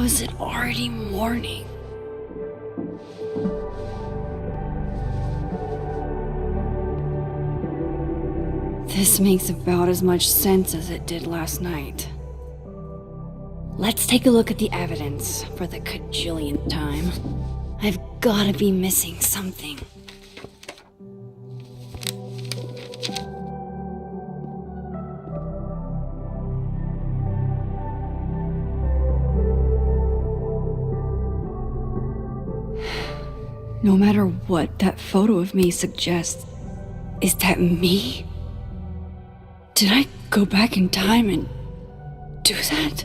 is it already morning? This makes about as much sense as it did last night. Let's take a look at the evidence for the cajillionth time. I've gotta be missing something. No matter what that photo of me suggests, is that me? Did I go back in time and do that?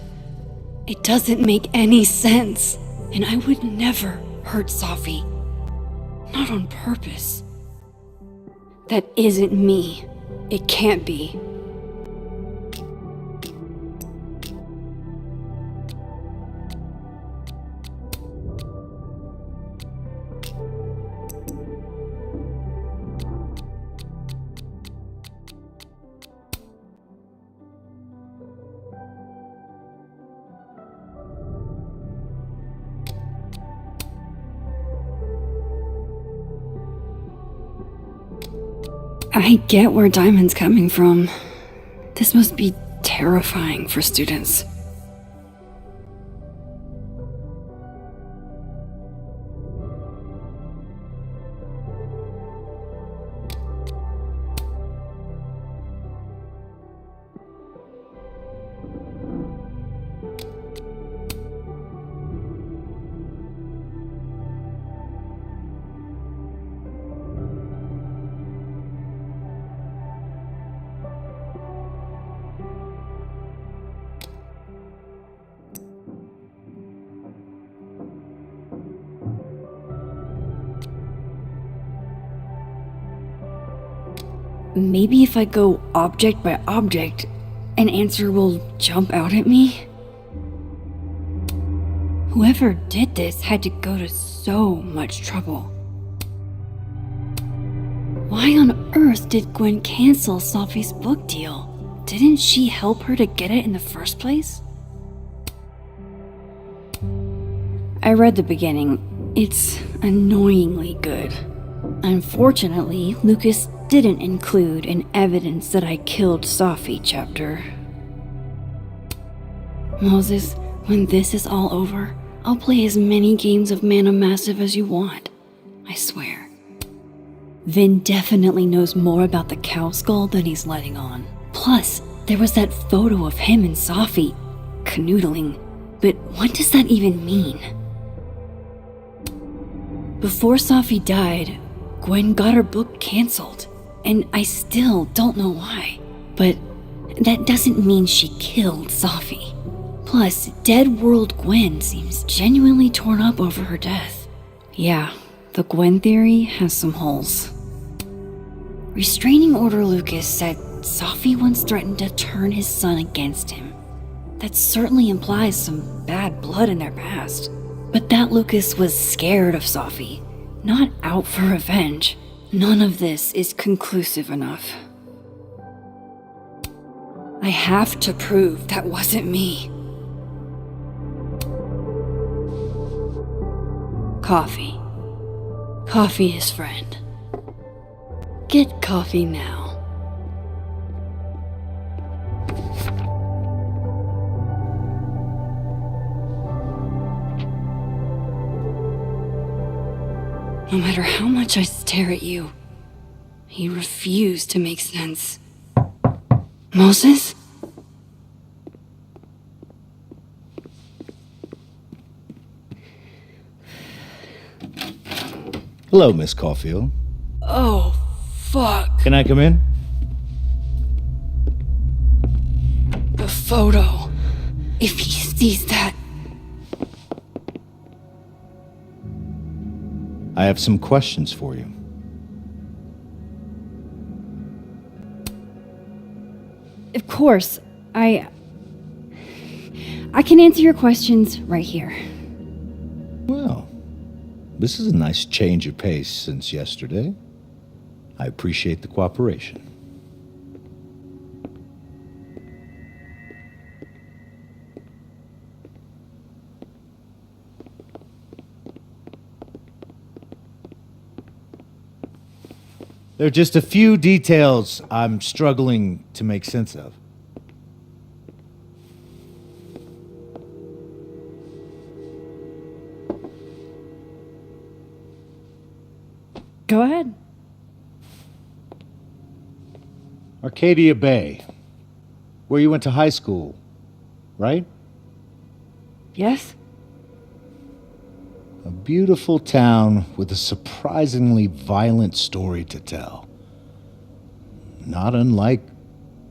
It doesn't make any sense, and I would never hurt Safi. Not on purpose. That isn't me. It can't be. I get where Diamond's coming from. This must be terrifying for students. Maybe if I go object by object, an answer will jump out at me? Whoever did this had to go to so much trouble. Why on earth did Gwen cancel Safi's book deal? Didn't she help her to get it in the first place? I read the beginning. It's annoyingly good. Unfortunately, Lucas didn't include an evidence that I killed Safi chapter. Moses, when this is all over, I'll play as many games of Mana Massive as you want. I swear. Vin definitely knows more about the cow skull than he's letting on. Plus, there was that photo of him and Safi canoodling. But what does that even mean? Before Safi died, Gwen got her book cancelled. And I still don't know why. But that doesn't mean she killed Safi. Plus, Dead World Gwen seems genuinely torn up over her death. Yeah, the Gwen theory has some holes. Restraining Order Lucas said Safi once threatened to turn his son against him. That certainly implies some bad blood in their past. But that Lucas was scared of Safi, not out for revenge. None of this is conclusive enough. I have to prove that wasn't me. Coffee. Coffee is friend. Get coffee now. No matter how much I stare at you, you refuse to make sense. Moses? Hello, Miss Caulfield. Oh, fuck. Can I come in? The photo. If he sees that... I have some questions for you. Of course, I can answer your questions right here. Well, this is a nice change of pace since yesterday. I appreciate the cooperation. There are just a few details I'm struggling to make sense of. Go ahead. Arcadia Bay, where you went to high school, right? Yes? A beautiful town with a surprisingly violent story to tell. Not unlike...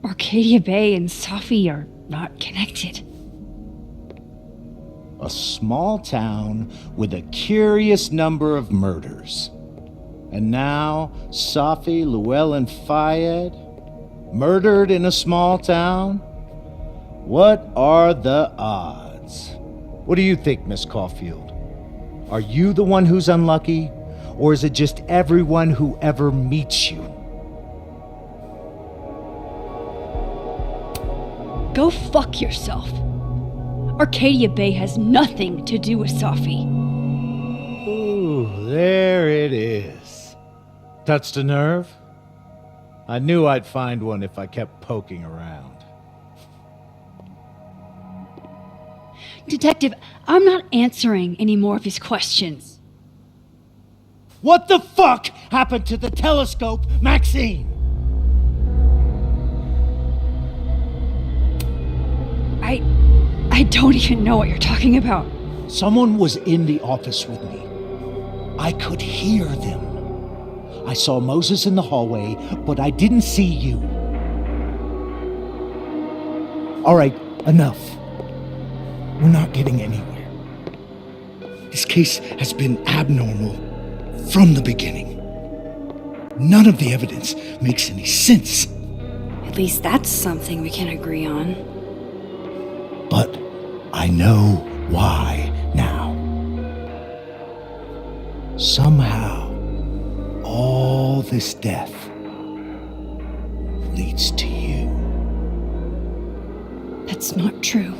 Arcadia Bay and Safi are not connected. a small town with a curious number of murders. And now, Safi, Llewellyn Fayed, murdered in a small town? What are the odds? What do you think, Miss Caulfield? Are you the one who's unlucky? Or is it just everyone who ever meets you? Go fuck yourself. Arcadia Bay has nothing to do with Safi. Ooh, there it is. Touched a nerve? I knew I'd find one if I kept poking around. Detective, I'm not answering any more of his questions. What the fuck happened to the telescope, Maxine? I don't even know what you're talking about. Someone was in the office with me. I could hear them. I saw Moses in the hallway, but I didn't see you. All right, enough. We're not getting anywhere. This case has been abnormal from the beginning. None of the evidence makes any sense. At least that's something we can agree on. But I know why now. Somehow, all this death leads to you. That's not true.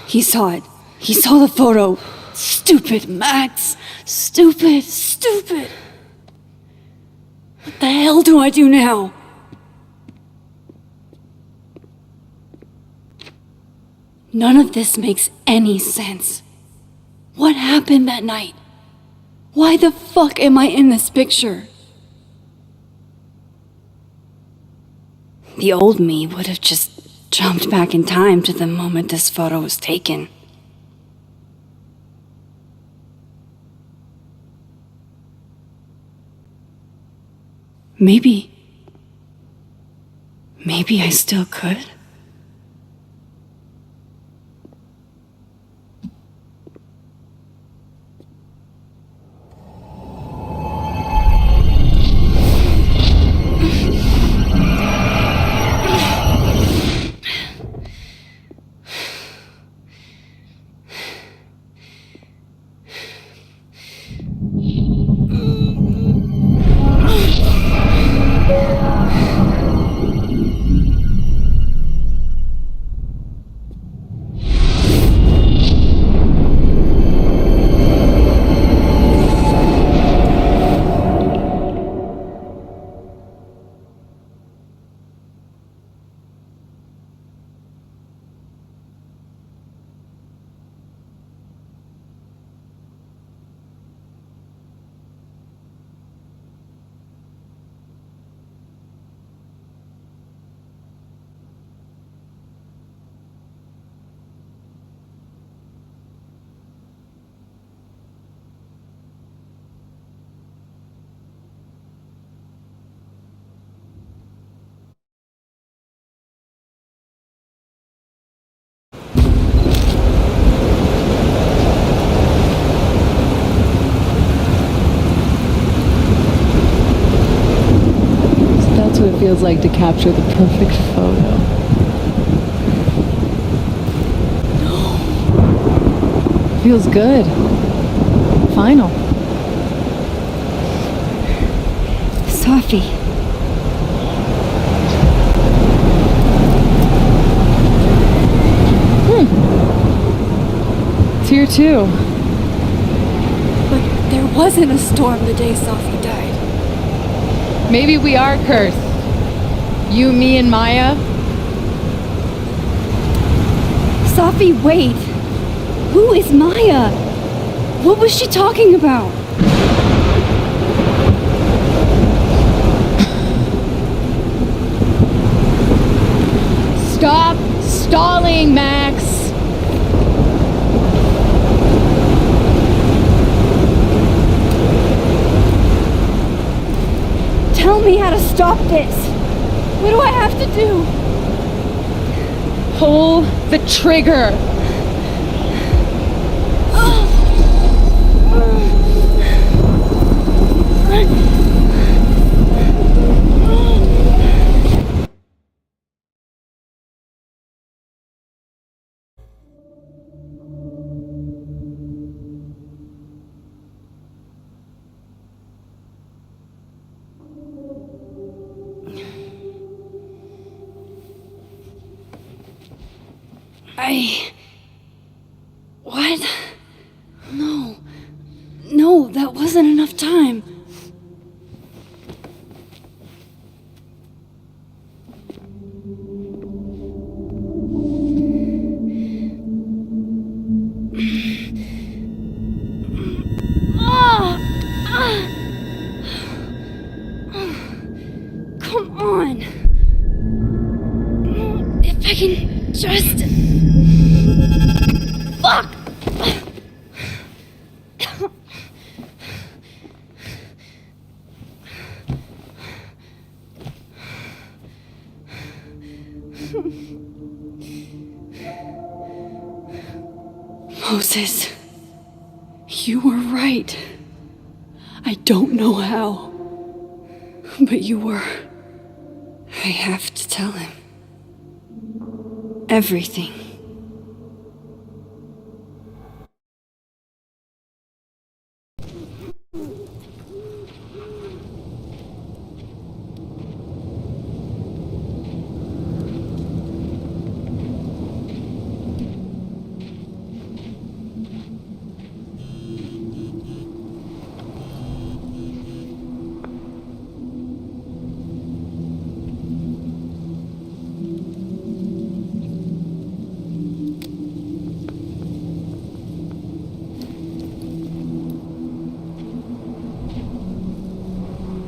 He saw it. He saw the photo. Stupid, Max. Stupid, stupid. What the hell do I do now? None of this makes any sense. What happened that night? Why the fuck am I in this picture? The old me would have just jumped back in time to the moment this photo was taken. Maybe I still could. What it feels like to capture the perfect photo. Feels good. Final. Sophie. It's here too. But there wasn't a storm the day Sophie died. Maybe we are cursed. You, me, and Maya. Sophie, wait. Who is Maya? What was she talking about? Stop stalling, Max. Tell me how to stop this. What do I have to do? Pull the trigger. What? No. No, that wasn't enough time. Come on. If I can just... Fuck! Moses, you were right. I don't know how, but you were. I have to tell him. Everything.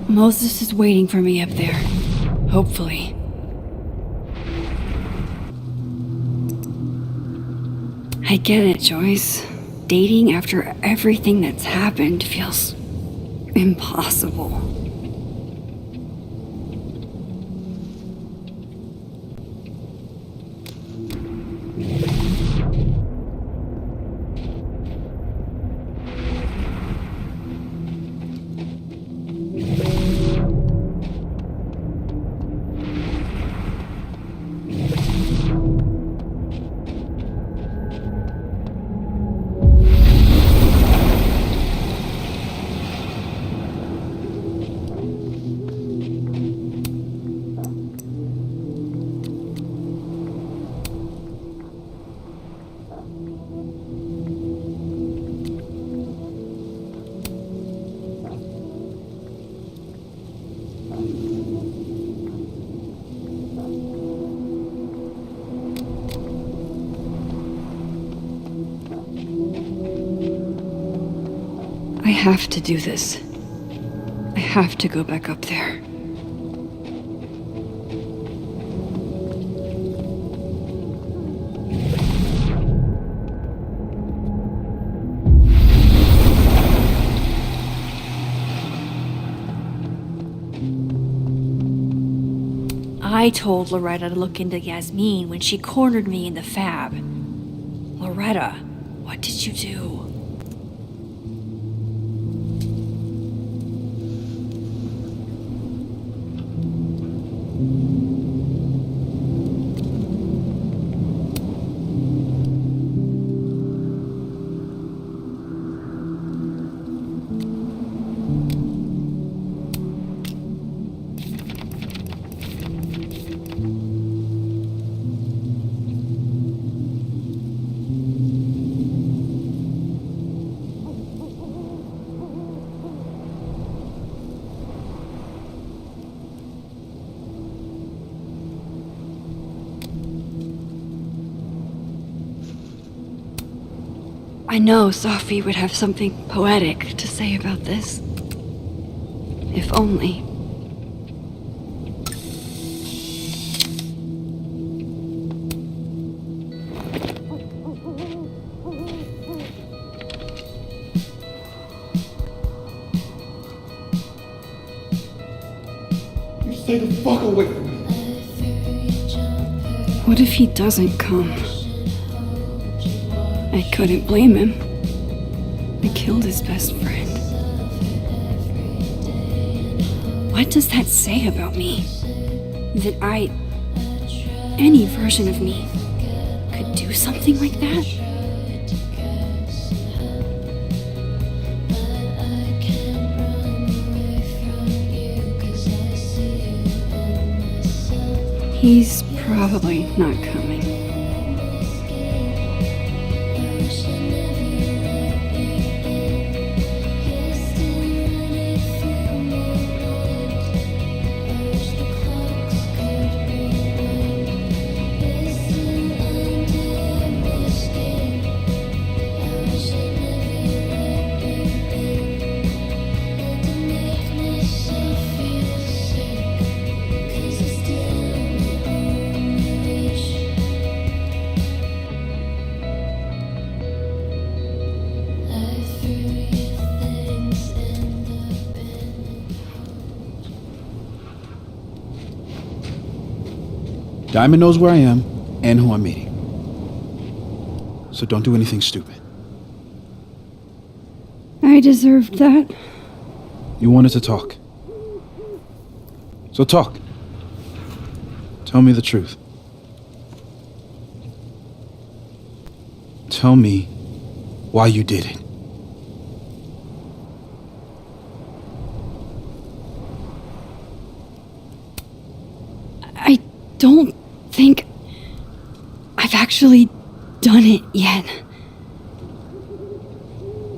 Moses is waiting for me up there. Hopefully. I get it, Joyce. Dating after everything that's happened feels impossible. I have to do this. I have to go back up there. I told Loretta to look into Yasmin when she cornered me in the fab. Loretta, what did you do? I know Sophie would have something poetic to say about this. If only. Stay the fuck away from me. What if he doesn't come? I couldn't blame him. I killed his best friend. What does that say about me? That any version of me, could do something like that? He's probably not coming. Diamond knows where I am and who I'm meeting. So don't do anything stupid. I deserved that. You wanted to talk. So talk. Tell me the truth. Tell me why you did it. I don't think I've actually done it yet.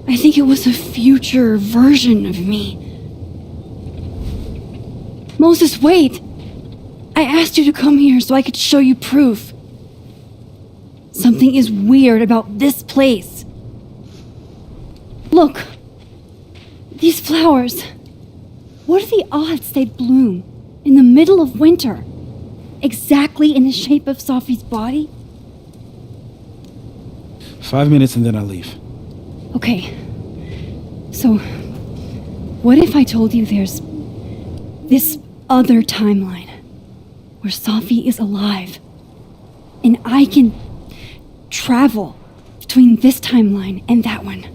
I think it was a future version of me. Moses, wait! I asked you to come here so I could show you proof. Something is weird about this place. Look! These flowers. What are the odds they'd bloom in the middle of winter? Exactly in the shape of Sophie's body? 5 minutes and then I'll leave. Okay. So, what if I told you there's this other timeline where Sophie is alive and I can travel between this timeline and that one?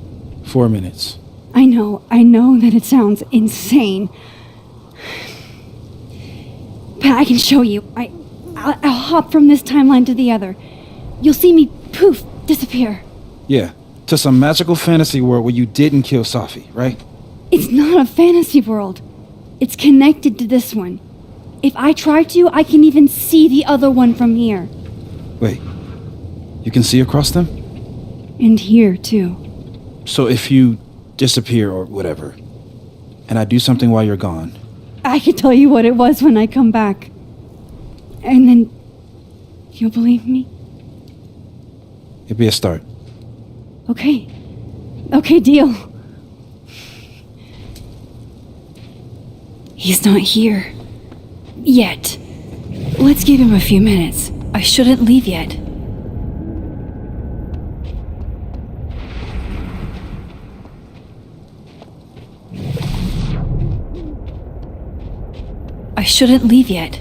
4 minutes. I know that it sounds insane. But I can show you. I'll hop from this timeline to the other. You'll see me, poof, disappear. Yeah, to some magical fantasy world where you didn't kill Sophie, right? It's not a fantasy world. It's connected to this one. If I try to, I can even see the other one from here. Wait, you can see across them? And here, too. So if you disappear or whatever, and I do something while you're gone... I can tell you what it was when I come back. And then you'll believe me? It'd be a start. Okay. Okay, deal. He's not here. Yet. Let's give him a few minutes. I shouldn't leave yet. I shouldn't leave yet.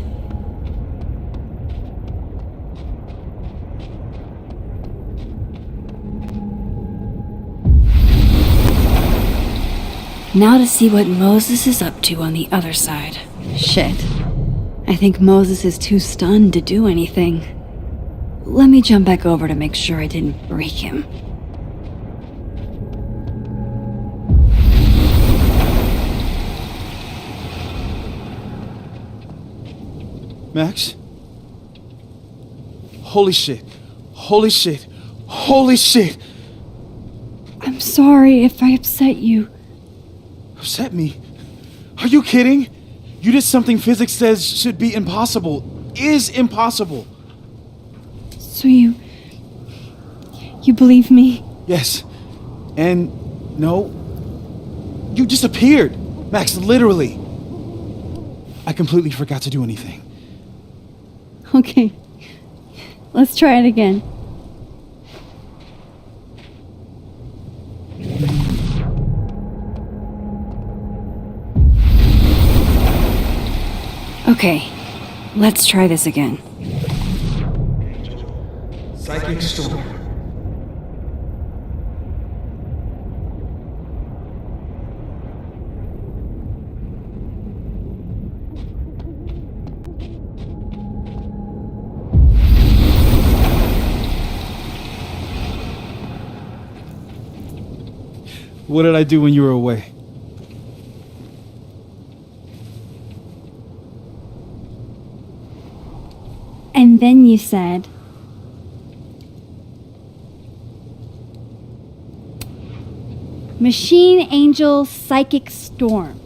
Now to see what Moses is up to on the other side. Shit. I think Moses is too stunned to do anything. Let me jump back over to make sure I didn't break him. Max? Holy shit. Holy shit. Holy shit. I'm sorry if I upset you. Upset me? Are you kidding? You did something physics says should be impossible. Is impossible. So you believe me? Yes. And no, you disappeared. Max, literally. I completely forgot to do anything. Okay, let's try it again. Okay, let's try this again. Psychic storm. What did I do when you were away? And then you said, Machine Angel Psychic Storm.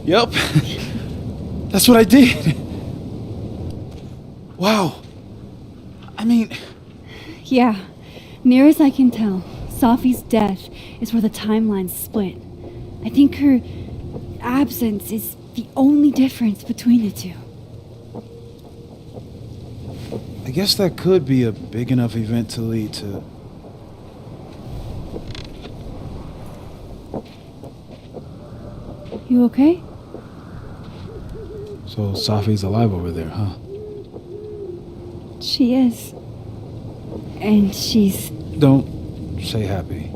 Yep. That's what I did. Wow. I mean, Yeah, near as I can tell, Safi's death is where the timelines split. I think her absence is the only difference between the two. I guess that could be a big enough event to lead to... You okay? So Safi's alive over there, huh? She is. And she's... Don't say happy.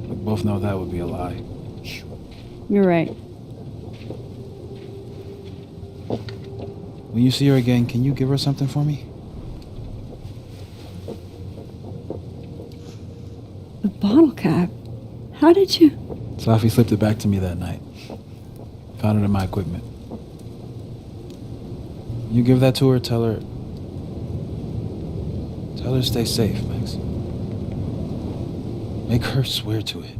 We both know that would be a lie. You're right. When you see her again, can you give her something for me? The bottle cap? How did you... Safi slipped it back to me that night. Found it in my equipment. You give that to her, tell her to stay safe, Max. Make her swear to it.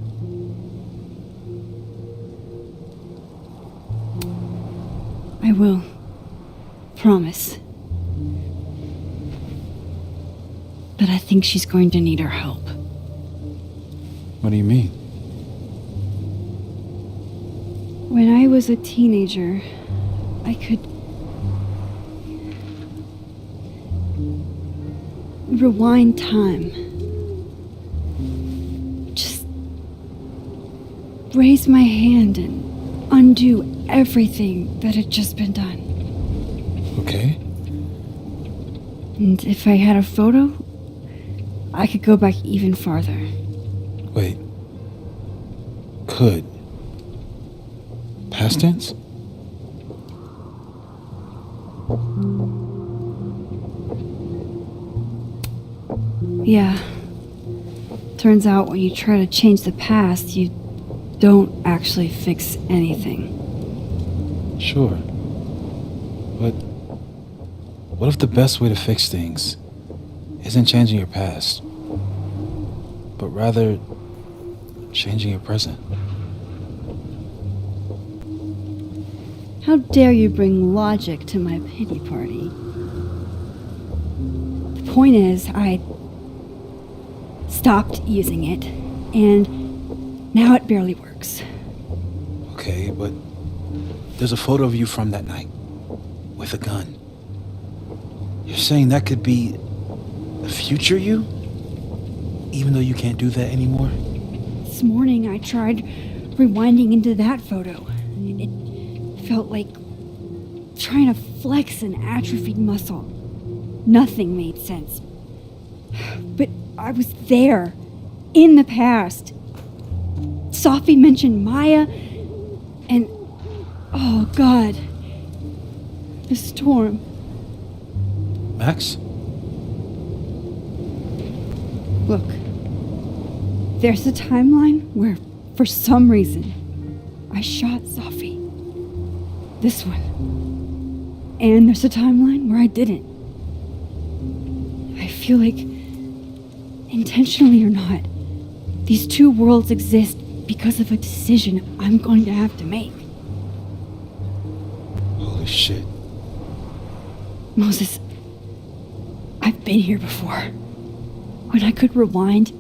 I will. Promise. But I think she's going to need our help. What do you mean? When I was a teenager, I could rewind time. Just raise my hand and undo everything that had just been done. Okay. And if I had a photo, I could go back even farther. Wait. Could. Past tense? Yeah. Turns out when you try to change the past, you don't actually fix anything. Sure. But what if the best way to fix things isn't changing your past, but rather changing your present? How dare you bring logic to my pity party? The point is, I stopped using it, and now it barely works. Okay, but there's a photo of you from that night with a gun. You're saying that could be the future you? Even though you can't do that anymore? This morning I tried rewinding into that photo. It felt like trying to flex an atrophied muscle. Nothing made sense. But I was there, in the past. Safi mentioned Maya, and oh God, the storm. Max? Look, there's a timeline where, for some reason, I shot Safi. This one. And there's a timeline where I didn't. I feel like, intentionally or not, these two worlds exist because of a decision I'm going to have to make. Holy shit. Moses, been here before. When I could rewind,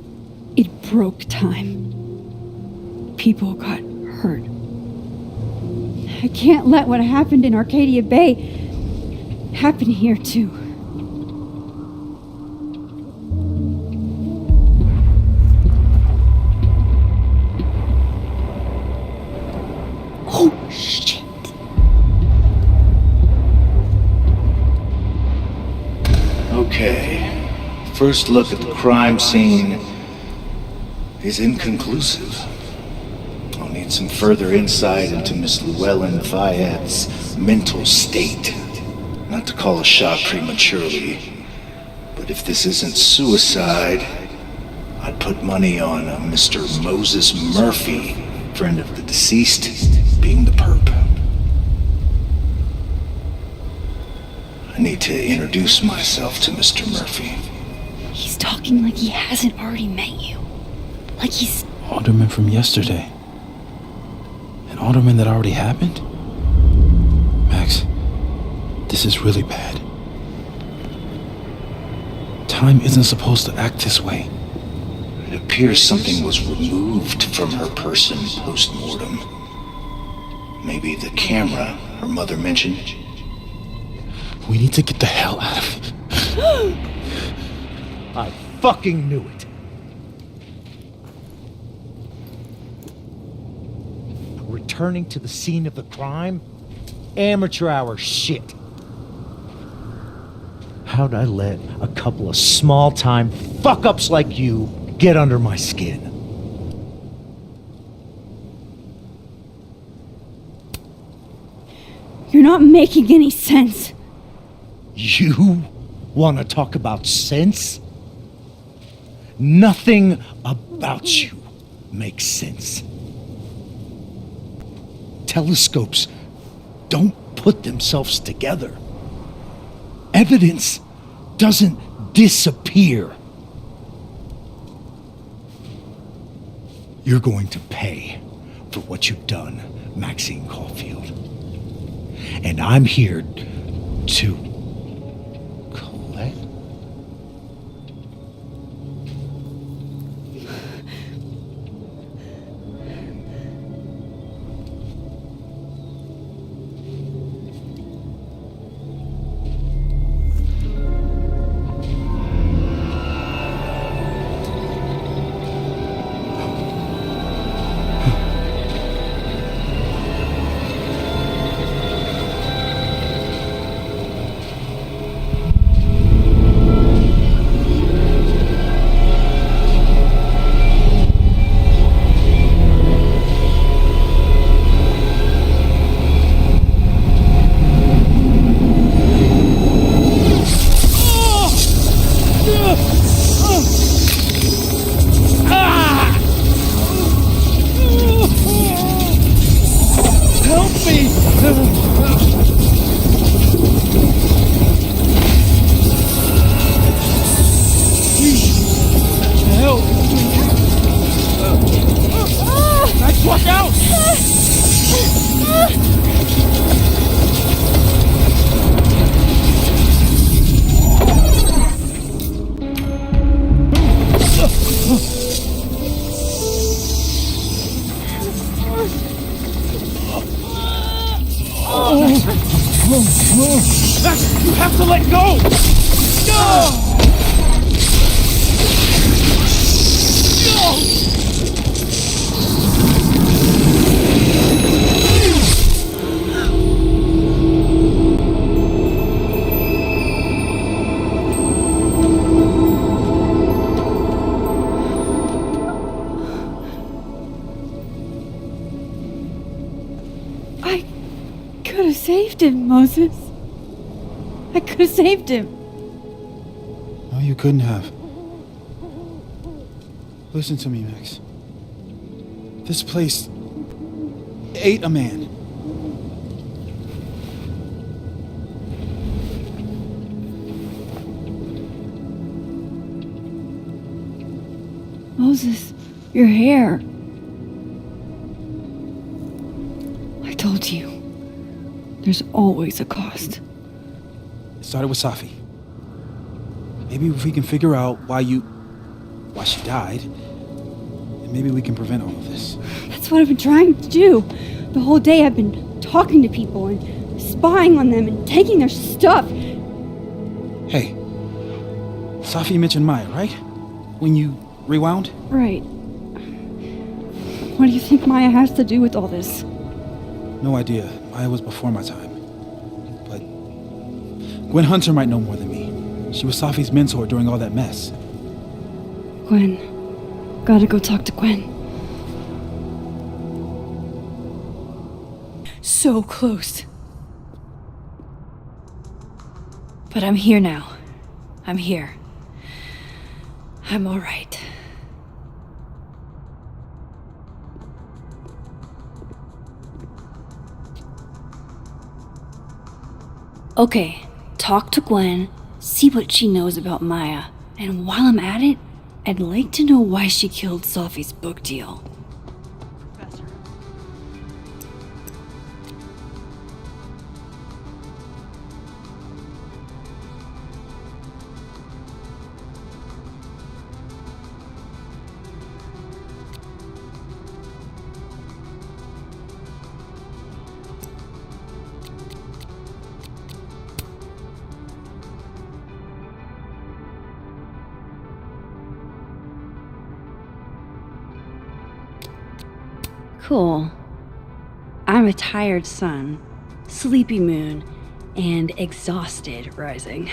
it broke time. People got hurt. I can't let what happened in Arcadia Bay happen here too. Oh, shit. Okay. First look at the crime scene is inconclusive. I'll need some further insight into Miss Llewellyn Fayette's mental state. Not to call a shot prematurely, but if this isn't suicide, I'd put money on a Mr. Moses Murphy, friend of the deceased, being the perp. I need to introduce myself to Mr. Murphy. He's talking like he hasn't already met you. Like he's... Alderman from yesterday. An alderman that already happened? Max, this is really bad. Time isn't supposed to act this way. It appears something was removed from her person post-mortem. Maybe the camera her mother mentioned. We need to get the hell out of here. I fucking knew it. Returning to the scene of the crime? Amateur hour shit. How'd I let a couple of small-time fuck-ups like you get under my skin? You're not making any sense. You want to talk about sense? Nothing about you makes sense. Telescopes don't put themselves together. Evidence doesn't disappear. You're going to pay for what you've done, Maxine Caulfield. And I'm here to collect. You have to let go! I could have saved him, Moses. I could have saved him. No, you couldn't have. Listen to me, Max. This place ate a man. Moses, your hair. I told you. There's always a cost. It started with Safi. Maybe if we can figure out why she died, and maybe we can prevent all of this. That's what I've been trying to do. The whole day I've been talking to people and spying on them and taking their stuff. Hey, Safi mentioned Maya, right? When you rewound? Right. What do you think Maya has to do with all this? No idea. Maya was before my time. But Gwen Hunter might know more than me. She was Safi's mentor during all that mess. Gwen. Gotta go talk to Gwen. So close. But I'm here now. I'm here. I'm all right. Okay, talk to Gwen, see what she knows about Maya, and while I'm at it, I'd like to know why she killed Safi's book deal. Cool. I'm a tired sun, sleepy moon, and exhausted rising.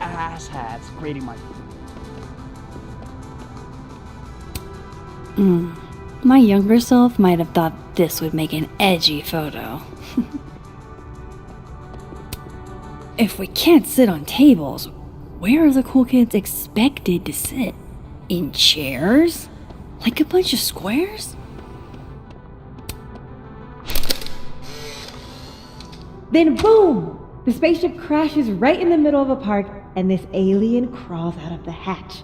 Asshats grading my... My younger self might have thought this would make an edgy photo. If we can't sit on tables, where are the cool kids expected to sit? In chairs? Like a bunch of squares? Then boom! The spaceship crashes right in the middle of a park, and this alien crawls out of the hatch.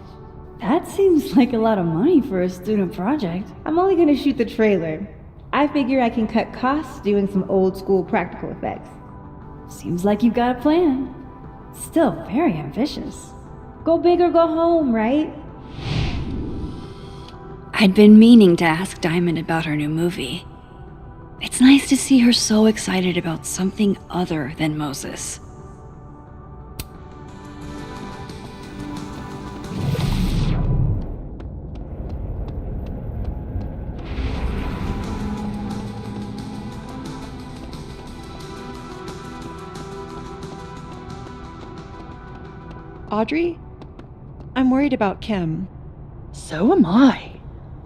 That seems like a lot of money for a student project. I'm only gonna shoot the trailer. I figure I can cut costs doing some old school practical effects. Seems like you've got a plan. Still very ambitious. Go big or go home, right? I'd been meaning to ask Diamond about her new movie. It's nice to see her so excited about something other than Moses. Audrey? I'm worried about Kim. So am I.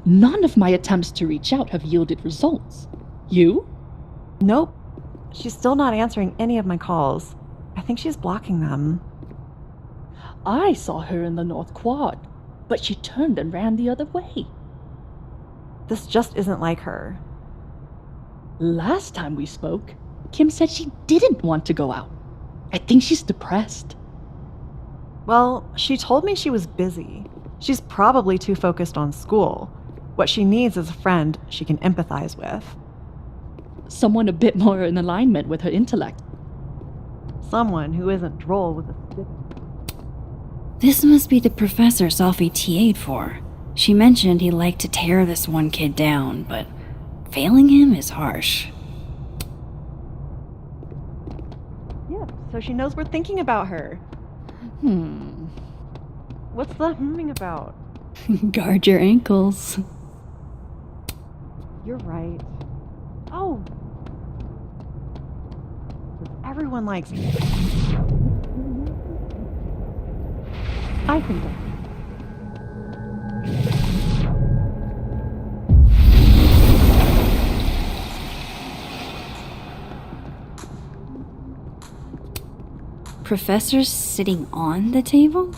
None of my attempts to reach out have yielded results. You? Nope. She's still not answering any of my calls. I think she's blocking them. I saw her in the North Quad, but she turned and ran the other way. This just isn't like her. Last time we spoke, Kim said she didn't want to go out. I think she's depressed. Well, she told me she was busy. She's probably too focused on school. What she needs is a friend she can empathize with. Someone a bit more in alignment with her intellect. Someone who isn't droll with a stick. This must be the professor Safi TA'd for. She mentioned he liked to tear this one kid down, but failing him is harsh. Yeah, so she knows we're thinking about her. What's the humming about? Guard your ankles. You're right. Oh! Everyone likes me. I think professor's sitting on the table?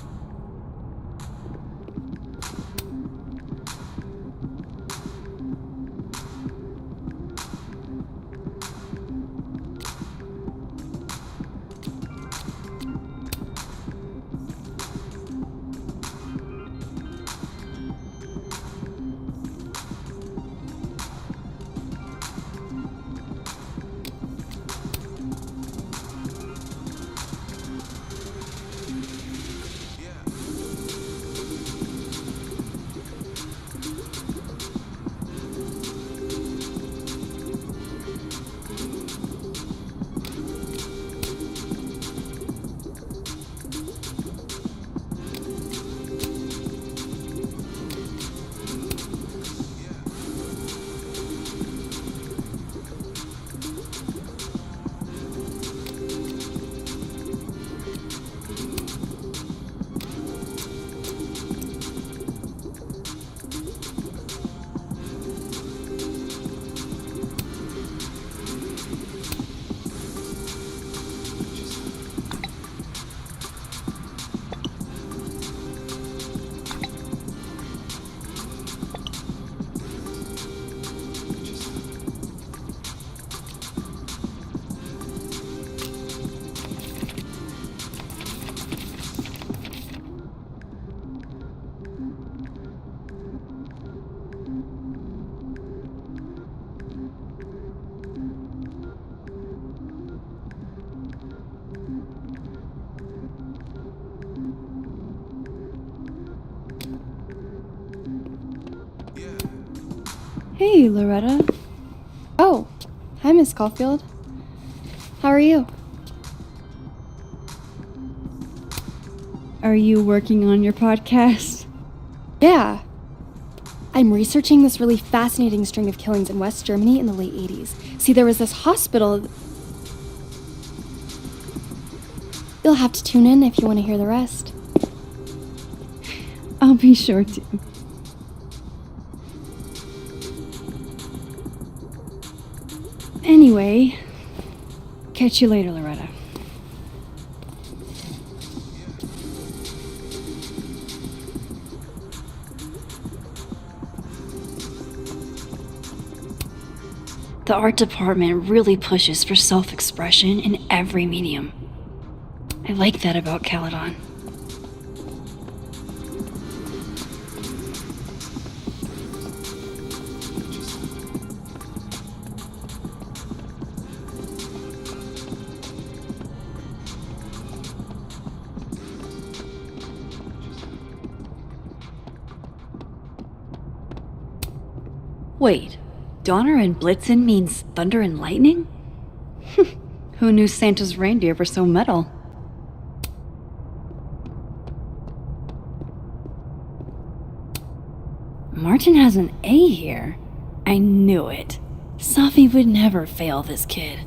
Hey, Loretta. Oh, hi, Miss Caulfield. How are you? Are you working on your podcast? Yeah. I'm researching this really fascinating string of killings in West Germany in the late 80s. See, there was this hospital. You'll have to tune in if you want to hear the rest. I'll be sure to. Anyway, catch you later, Loretta. The art department really pushes for self-expression in every medium. I like that about Caledon. Wait, Donner and Blitzen means thunder and lightning? Who knew Santa's reindeer were so metal? Martin has an A here. I knew it. Safi would never fail this kid.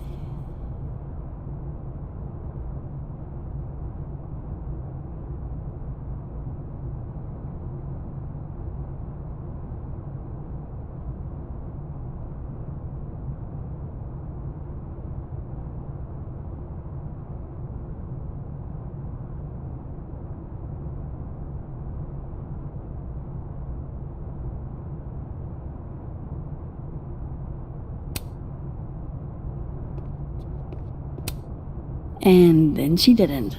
And then she didn't.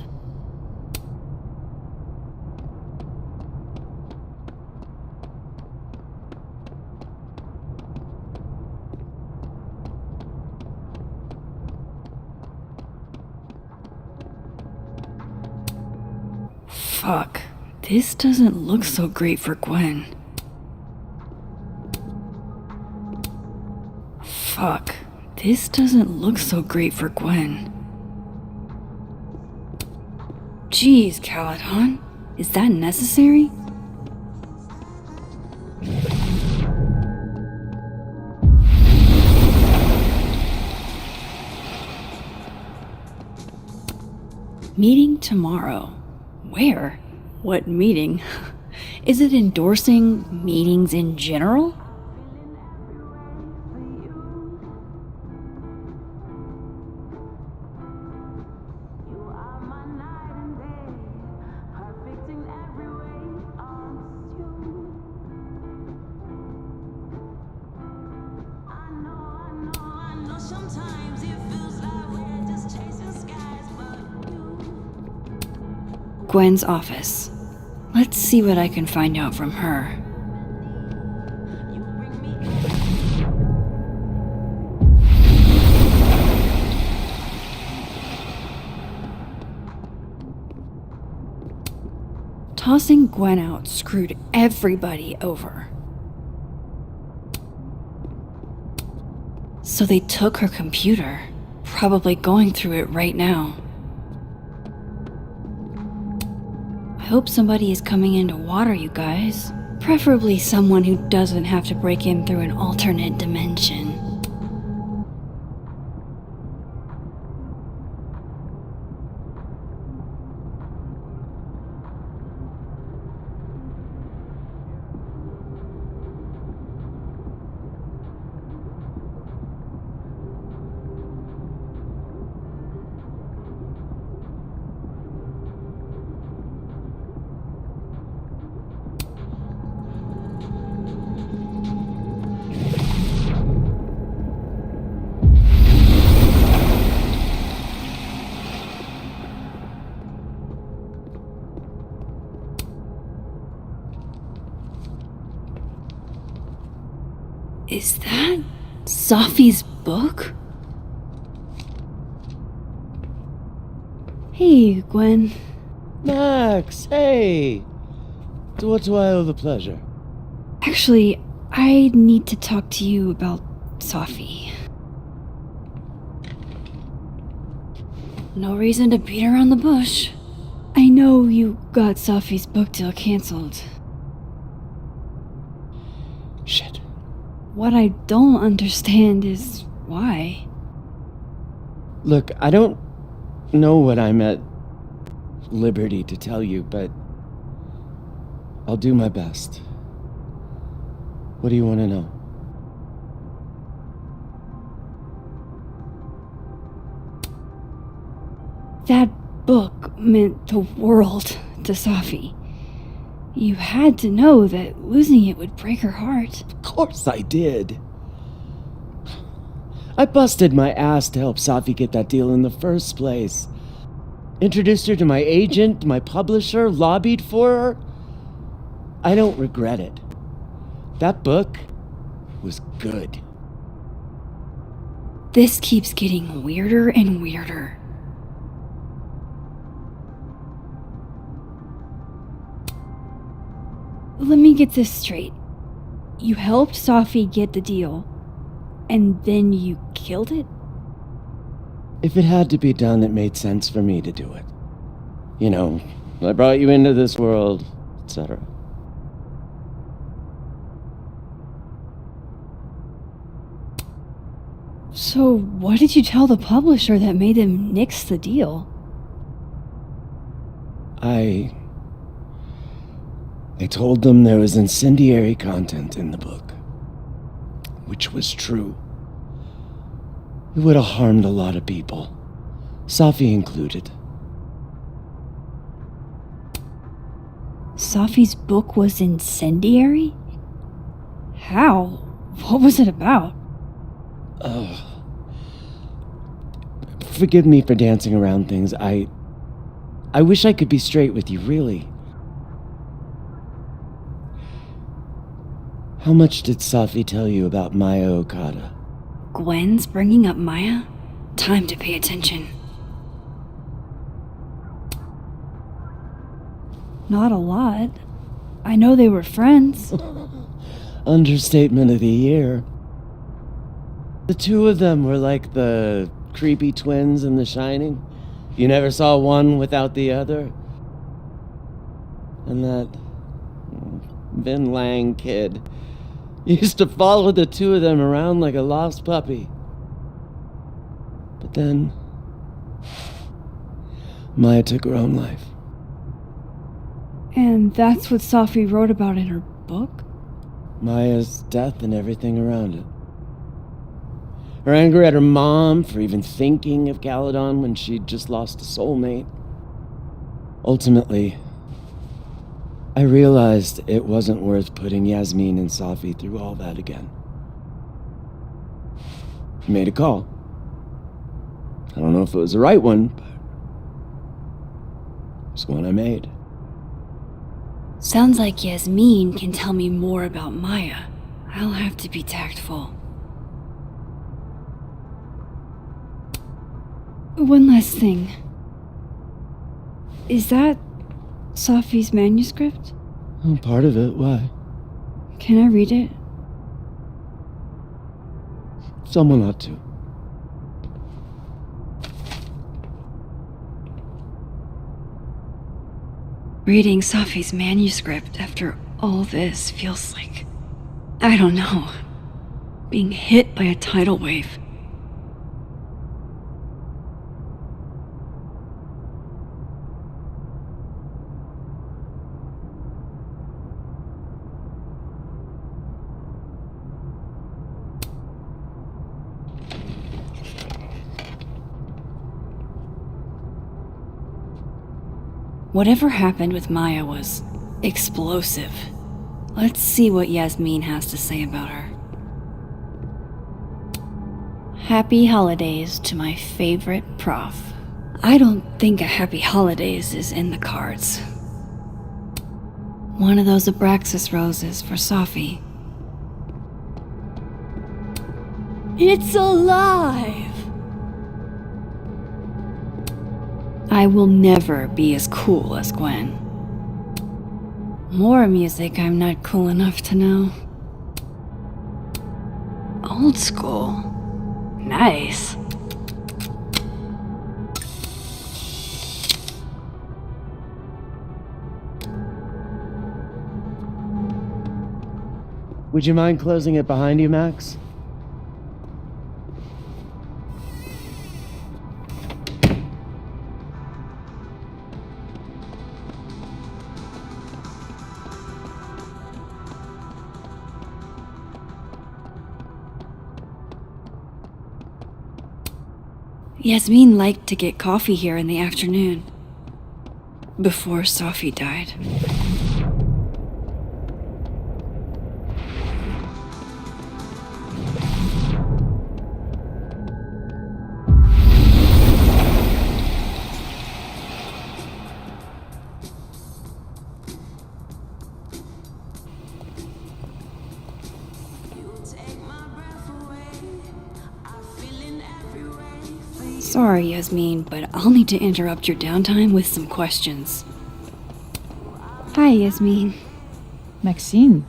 Fuck, this doesn't look so great for Gwen. Fuck, this doesn't look so great for Gwen. Jeez, Caledon, is that necessary? Meeting tomorrow. Where? What meeting? Is it endorsing meetings in general? Gwen's office. Let's see what I can find out from her. Tossing Gwen out screwed everybody over. So they took her computer, probably going through it right now. I hope somebody is coming in to water you guys. Preferably someone who doesn't have to break in through an alternate dimension. Is that Sophie's book? Hey, Gwen. Max, hey! To what do I owe the pleasure? Actually, I need to talk to you about Sophie. No reason to beat around the bush. I know you got Sophie's book deal canceled. Shit. What I don't understand is why. Look, I don't know what I'm at liberty to tell you, but I'll do my best. What do you want to know? That book meant the world to Sophie. You had to know that losing it would break her heart. Of course I did. I busted my ass to help Sophie get that deal in the first place. Introduced her to my agent, my publisher, lobbied for her. I don't regret it. That book was good. This keeps getting weirder and weirder. Let me get this straight. You helped Sophie get the deal, and then you killed it? If it had to be done, it made sense for me to do it. You know, I brought you into this world, etc. So what did you tell the publisher that made them nix the deal? I told them there was incendiary content in the book, which was true. It would have harmed a lot of people, Sophie included. Sophie's book was incendiary? How? What was it about? Forgive me for dancing around things. I wish I could be straight with you, really. How much did Sophie tell you about Maya Okada? Gwen's bringing up Maya? Time to pay attention. Not a lot. I know they were friends. Understatement of the year. The two of them were like the creepy twins in The Shining. You never saw one without the other. And that Vin Lang kid used to follow the two of them around like a lost puppy. But then Maya took her own life. And that's what Sophie wrote about in her book? Maya's death and everything around it. Her anger at her mom for even thinking of Caledon when she'd just lost a soulmate. Ultimately, I realized it wasn't worth putting Yasmin and Sophie through all that again. I made a call. I don't know if it was the right one, but It's one I made. Sounds like Yasmin can tell me more about Maya. I'll have to be tactful. One last thing. Is that Safi's manuscript? Oh, part of it. Why? Can I read it? Someone ought to. Reading Safi's manuscript after all this feels like, I don't know, being hit by a tidal wave. Whatever happened with Maya was explosive. Let's see what Yasmin has to say about her. Happy holidays to my favorite prof. I don't think a happy holidays is in the cards. One of those Abraxas roses for Safi. It's alive! I will never be as cool as Gwen. More music I'm not cool enough to know. Old school. Nice. Would you mind closing it behind you, Max? Yasmin liked to get coffee here in the afternoon. Before Safi died. Sorry, Yasmin, but I'll need to interrupt your downtime with some questions. Hi, Yasmin. Maxine,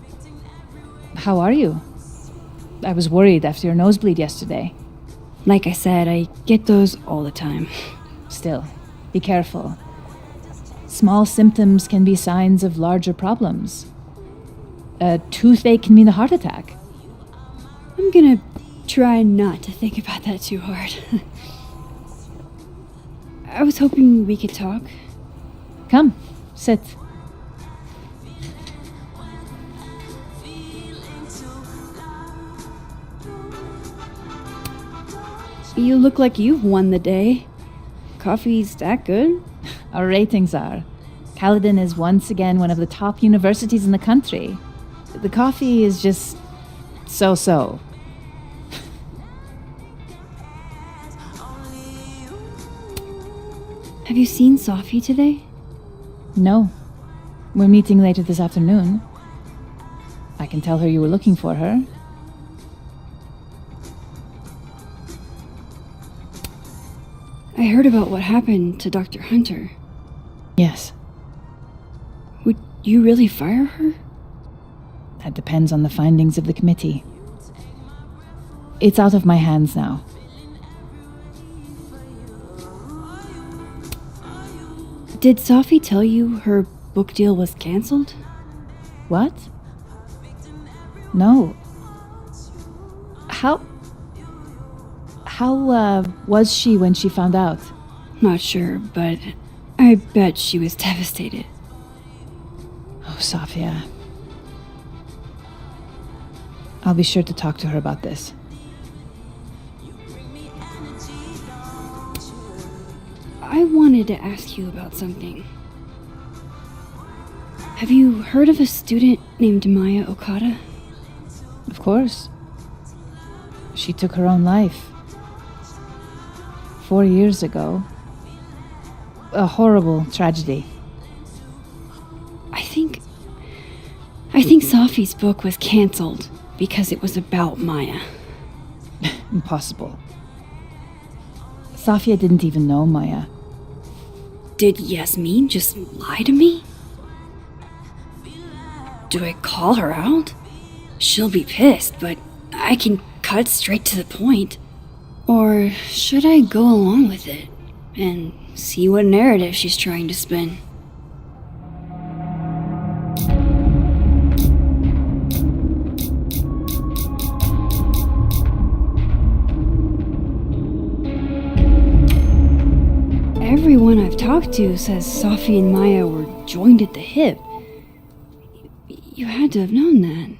how are you? I was worried after your nosebleed yesterday. Like I said, I get those all the time. Still, be careful. Small symptoms can be signs of larger problems. A toothache can mean a heart attack. I'm gonna try not to think about that too hard. I was hoping we could talk. Come, sit. You look like you've won the day. Coffee's that good? Our ratings are. Caledon is once again one of the top universities in the country. The coffee is just so-so. Have you seen Safi today? No. We're meeting later this afternoon. I can tell her you were looking for her. I heard about what happened to Dr. Hunter. Yes. Would you really fire her? That depends on the findings of the committee. It's out of my hands now. Did Safi tell you her book deal was cancelled? What? No. How was she when she found out? Not sure, but I bet she was devastated. Oh, Safia. I'll be sure to talk to her about this. I wanted to ask you about something. Have you heard of a student named Maya Okada? Of course. She took her own life. 4 years ago. A horrible tragedy. I think Sophie's book was cancelled because it was about Maya. Impossible. Safia didn't even know Maya. Did Yasmin just lie to me? Do I call her out? She'll be pissed, but I can cut straight to the point. Or should I go along with it and see what narrative she's trying to spin? Everyone I've talked to says Sophie and Maya were joined at the hip. You had to have known that.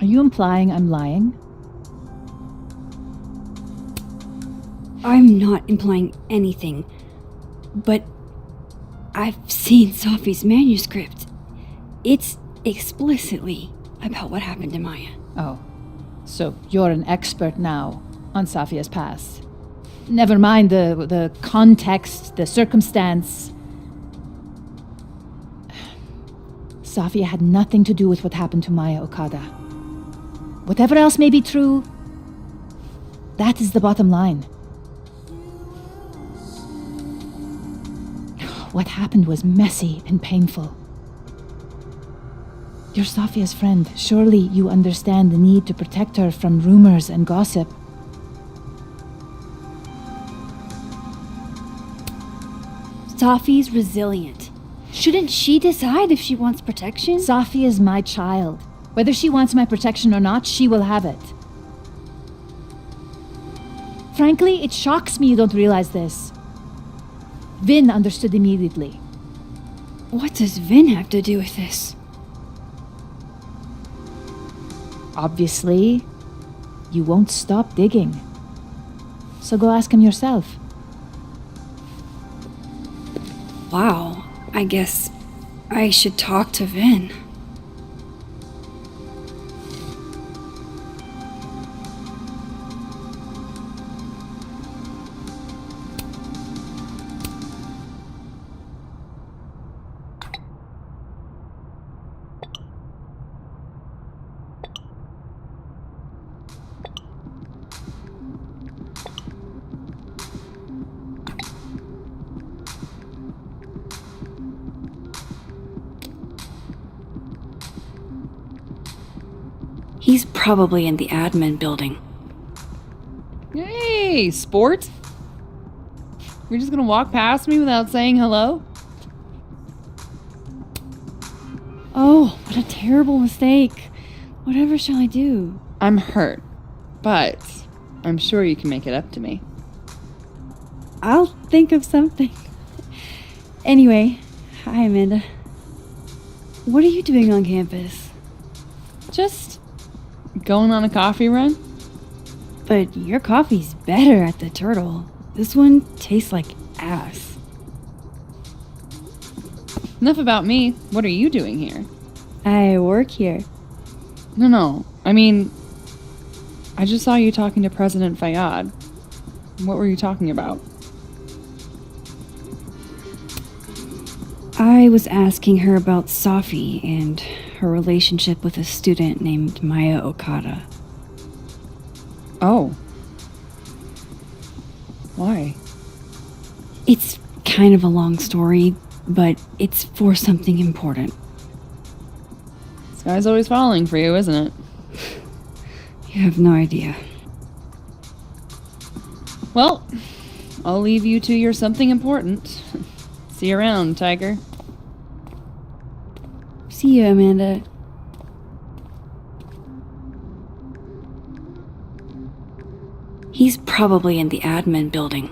Are you implying I'm lying? I'm not implying anything, but I've seen Sophie's manuscript. It's explicitly about what happened to Maya. Oh, so you're an expert now on Safia's past. Never mind the context, the circumstance. Safia had nothing to do with what happened to Maya Okada. Whatever else may be true, that is the bottom line. What happened was messy and painful. You're Safia's friend. Surely you understand the need to protect her from rumors and gossip. Sophie's resilient. Shouldn't she decide if she wants protection? Safia is my child. Whether she wants my protection or not, she will have it. Frankly, it shocks me you don't realize this. Vin understood immediately. What does Vin have to do with this? Obviously, you won't stop digging. So go ask him yourself. Wow, I guess I should talk to Vin. He's probably in the admin building. Hey, sport? You're just gonna walk past me without saying hello? Oh, what a terrible mistake. Whatever shall I do? I'm hurt, but I'm sure you can make it up to me. I'll think of something. Anyway, hi Amanda. What are you doing on campus? Just going on a coffee run? But your coffee's better at the Turtle. This one tastes like ass. Enough about me. What are you doing here? I work here. No. I mean, I just saw you talking to President Fayyad. What were you talking about? I was asking her about Safi and her relationship with a student named Maya Okada. Oh. Why? It's kind of a long story, but it's for something important. This guy's always falling for you, isn't it? You have no idea. Well, I'll leave you to your something important. See you around, Tiger. See you, Amanda. He's probably in the admin building.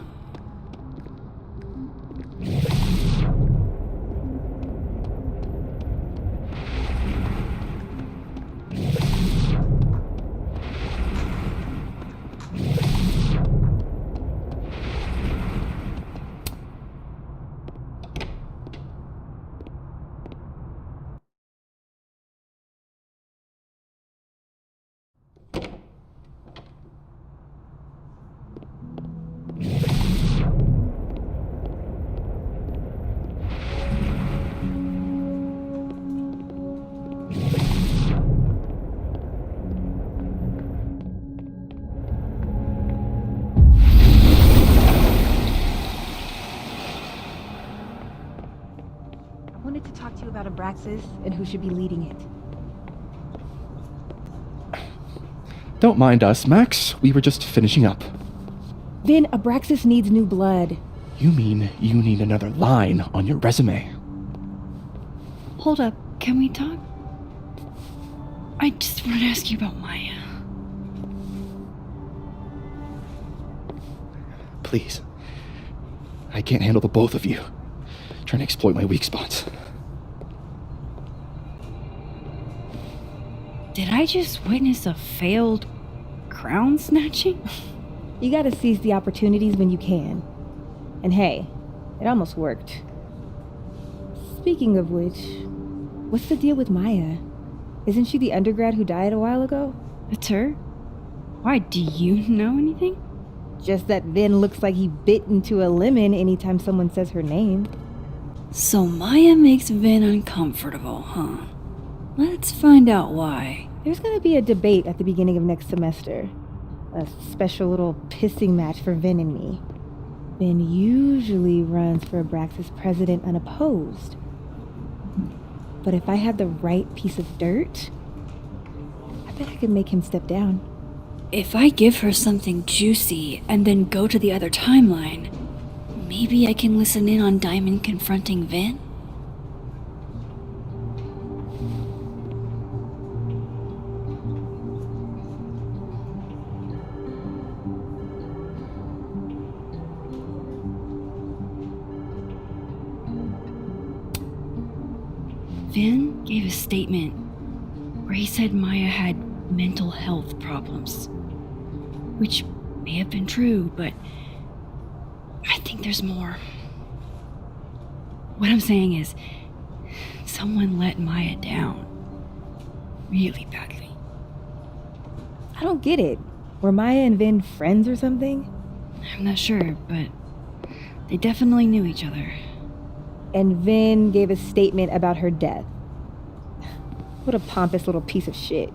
Abraxas and who should be leading it. Don't mind us, Max. We were just finishing up. Then Abraxas needs new blood. You mean you need another line on your resume? Hold up, can we talk? I just wanted to ask you about Maya. Please. I can't handle the both of you. Trying to exploit my weak spots. Did I just witness a failed crown snatching? You gotta seize the opportunities when you can. And hey, it almost worked. Speaking of which, what's the deal with Maya? Isn't she the undergrad who died a while ago? It's her? Why, do you know anything? Just that Vin looks like he bit into a lemon anytime someone says her name. So Maya makes Vin uncomfortable, huh? Let's find out why. There's gonna be a debate at the beginning of next semester. A special little pissing match for Vin and me. Vin usually runs for Abraxas president unopposed. But if I had the right piece of dirt, I bet I could make him step down. If I give her something juicy and then go to the other timeline, maybe I can listen in on Diamond confronting Vin? Vin gave a statement where he said Maya had mental health problems, which may have been true, but I think there's more. What I'm saying is, someone let Maya down really badly. I don't get it. Were Maya and Vin friends or something? I'm not sure, but they definitely knew each other. And Vin gave a statement about her death. What a pompous little piece of shit.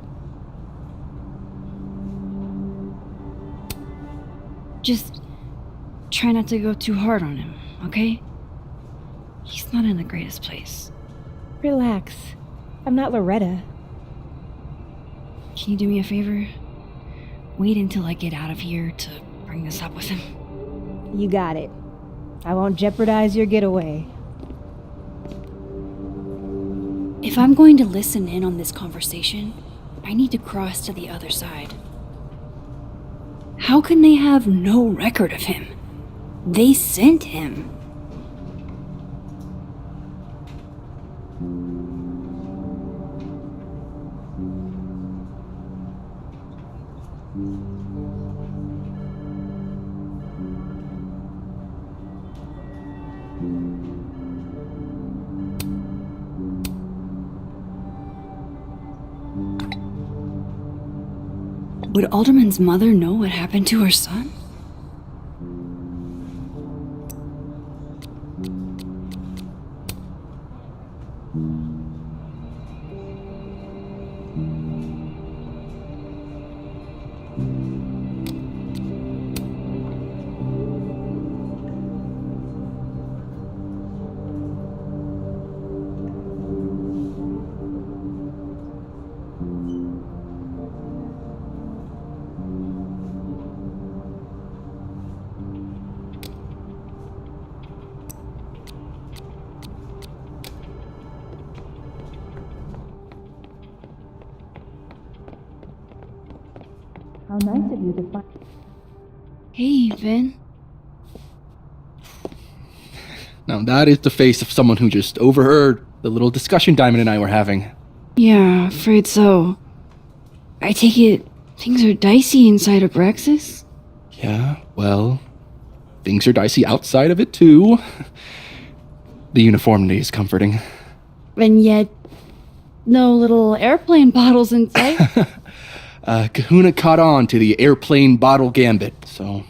Just try not to go too hard on him, okay? He's not in the greatest place. Relax. I'm not Loretta. Can you do me a favor? Wait until I get out of here to bring this up with him. You got it. I won't jeopardize your getaway. If I'm going to listen in on this conversation, I need to cross to the other side. How can they have no record of him? They sent him. Would Alderman's mother know what happened to her son? How nice of you to find. Hey, Vin. Now that is the face of someone who just overheard the little discussion Diamond and I were having. Yeah, afraid so. I take it things are dicey inside Abraxas? Yeah, well, things are dicey outside of it too. The uniformity is comforting. And yet, no little airplane bottles in sight. Kahuna caught on to the airplane bottle gambit, so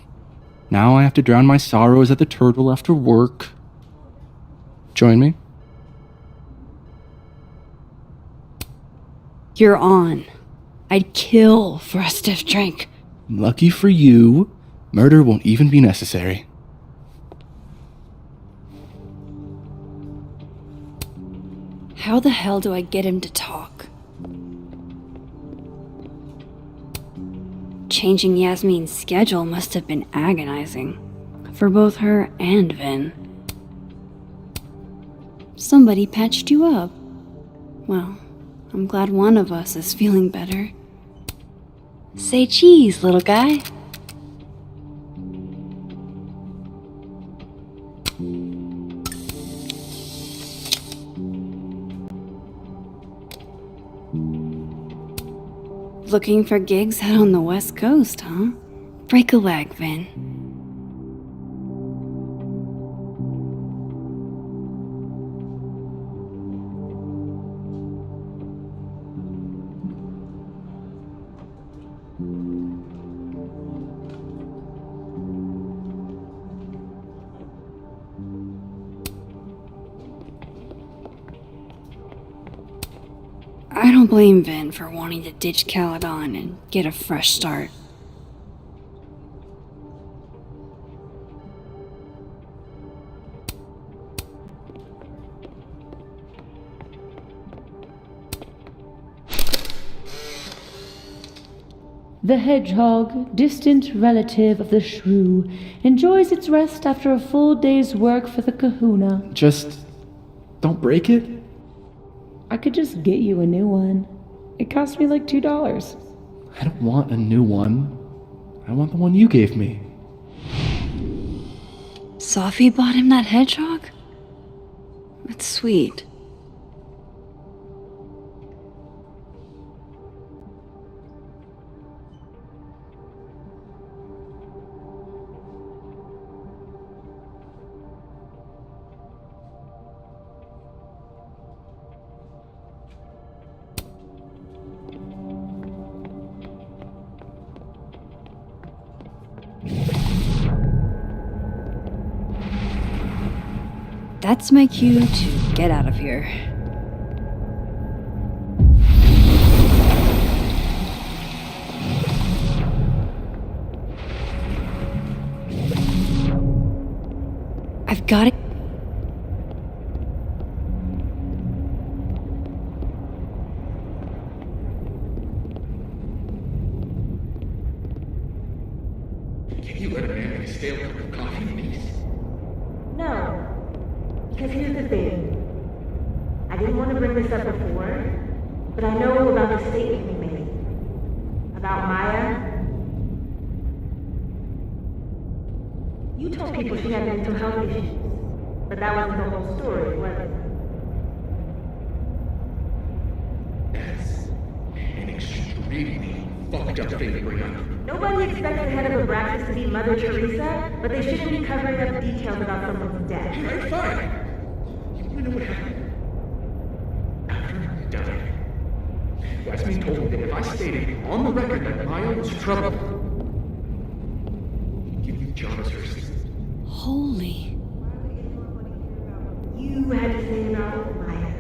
now I have to drown my sorrows at the turtle after work. Join me? You're on. I'd kill for a stiff drink. Lucky for you, murder won't even be necessary. How the hell do I get him to talk? Changing Yasmin's schedule must have been agonizing for both her and Vin. Somebody patched you up. Well, I'm glad one of us is feeling better. Say cheese, little guy. Looking for gigs out on the West Coast, huh? Break a leg, Vin. I don't blame Vin for wanting to ditch Caledon and get a fresh start. The hedgehog, distant relative of the shrew, enjoys its rest after a full day's work for the kahuna. Just don't break it? I could just get you a new one. It cost me like $2. I don't want a new one. I want the one you gave me. Sophie bought him that hedgehog? That's sweet. That's my cue to get out of here. I've got it. Can you let a man make a stale cup of coffee in peace? No. Because here's the thing. I didn't want to bring this up before, but I know about the statement we made. About Maya. You told people she had mental health issues, but that wasn't the whole story, was it? That's an extremely fucked up thing to bring up. Nobody expects the head of Abraxas to be Mother Teresa, but they shouldn't be covering up details about someone's death. Alright, fine. You wanna know what happened? After I died, Yasmin told me that if I stated on the record that Maya was trouble, he'd give me a job as her assistant. Holy. You had to say no, Maya.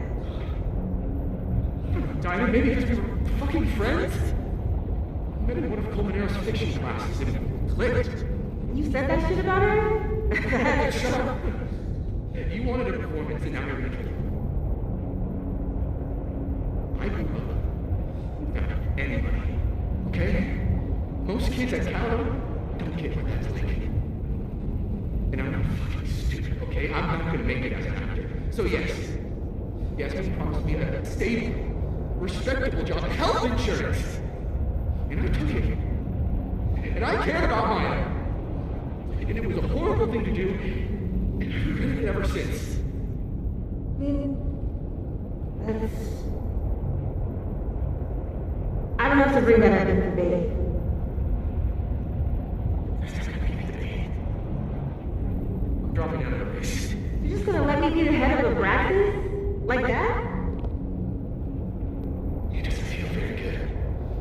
Dinah, maybe because we were fucking friends? I met in one of Colmenare's fiction classes and it clicked. You said that shit about her? Shut up. You wanted a performance and now you're making it. I grew up without anybody, okay? Most kids at Cal don't get what that's like. And I'm not fucking stupid, okay? I'm not gonna make it as an actor. So yes, Yasmin promised me a stable, respectable job, health insurance. And I took it. And I cared about Maya. And it was a horrible thing to do, and I've regretted it ever since. I don't have to bring that up in the debate. That's not gonna be the debate. I'm dropping out of the race. You're just gonna let me be the head of a practice? Like that? It doesn't feel very good.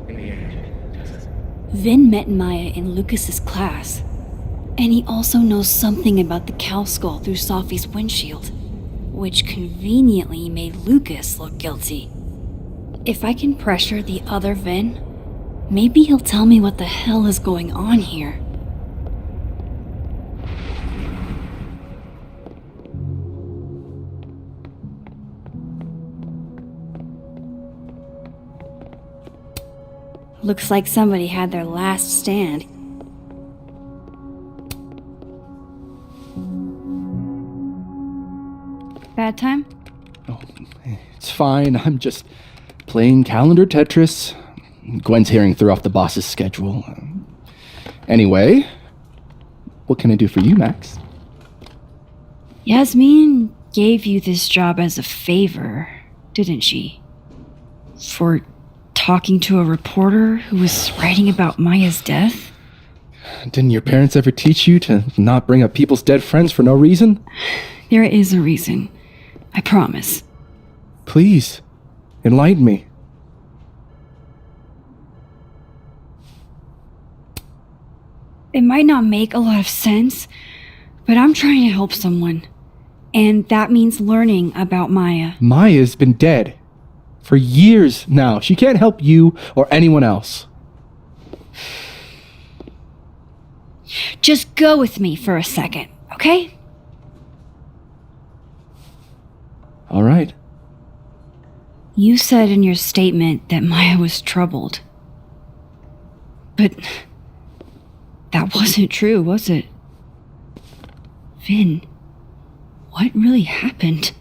In the end, does it? Vin met Maya in Lucas's class, and he also knows something about the cow skull through Sophie's windshield, which conveniently made Lucas look guilty. If I can pressure the other Vin, maybe he'll tell me what the hell is going on here. Looks like somebody had their last stand. Bad time? Oh, it's fine. I'm just playing calendar Tetris. Gwen's hearing threw off the boss's schedule. Anyway, what can I do for you, Max? Yasmin gave you this job as a favor, didn't she? For talking to a reporter who was writing about Maya's death? Didn't your parents ever teach you to not bring up people's dead friends for no reason? There is a reason. I promise. Please, enlighten me. It might not make a lot of sense, but I'm trying to help someone. And that means learning about Maya. Maya's been dead for years now. She can't help you or anyone else. Just go with me for a second, okay? All right. You said in your statement that Maya was troubled. But that wasn't true, was it? Vin, what really happened?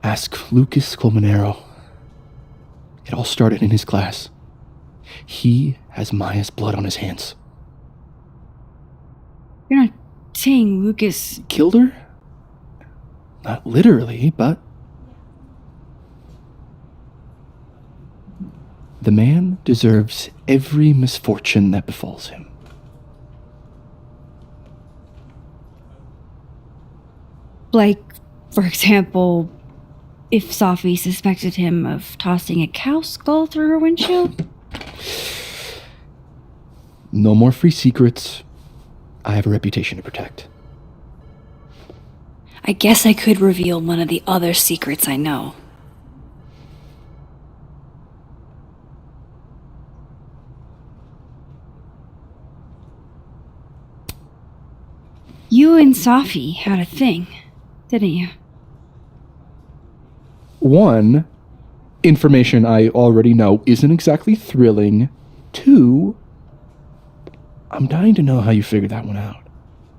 Ask Lucas Colmenero. It all started in his class. He has Maya's blood on his hands. You're not saying Lucas Killed her? Not literally, but... The man deserves every misfortune that befalls him. Like, for example, if Sophie suspected him of tossing a cow skull through her windshield? No more free secrets. I have a reputation to protect. I guess I could reveal one of the other secrets I know. You and Sophie had a thing, didn't you? One, information I already know isn't exactly thrilling. Two, I'm dying to know how you figured that one out.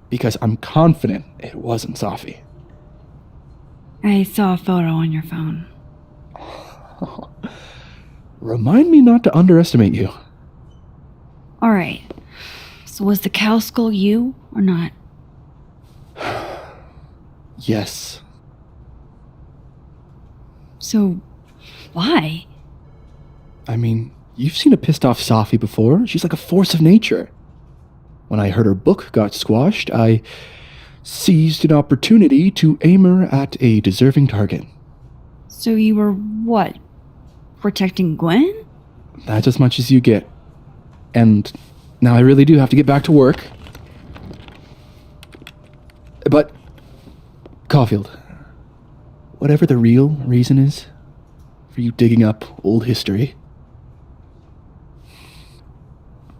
Because I'm confident it wasn't Sophie. I saw a photo on your phone. Remind me not to underestimate you. Alright. So was the cow skull you or not? Yes. So, why? I mean, you've seen a pissed off Sophie before. She's like a force of nature. When I heard her book got squashed, I seized an opportunity to aim her at a deserving target. So you were what? Protecting Gwen? That's as much as you get. And now I really do have to get back to work. But, Caulfield, whatever the real reason is for you digging up old history,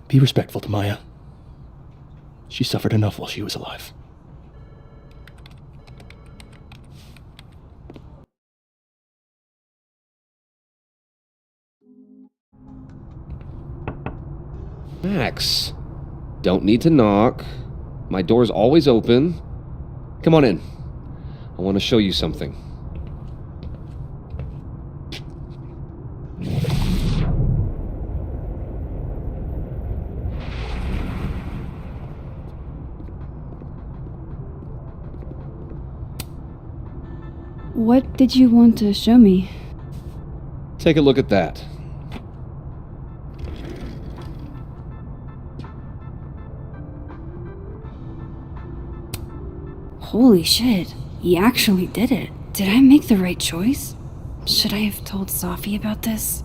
be respectful to Maya. She suffered enough while she was alive. Max, don't need to knock. My door's always open. Come on in. I want to show you something. What did you want to show me? Take a look at that. Holy shit, he actually did it. Did I make the right choice? Should I have told Sophie about this?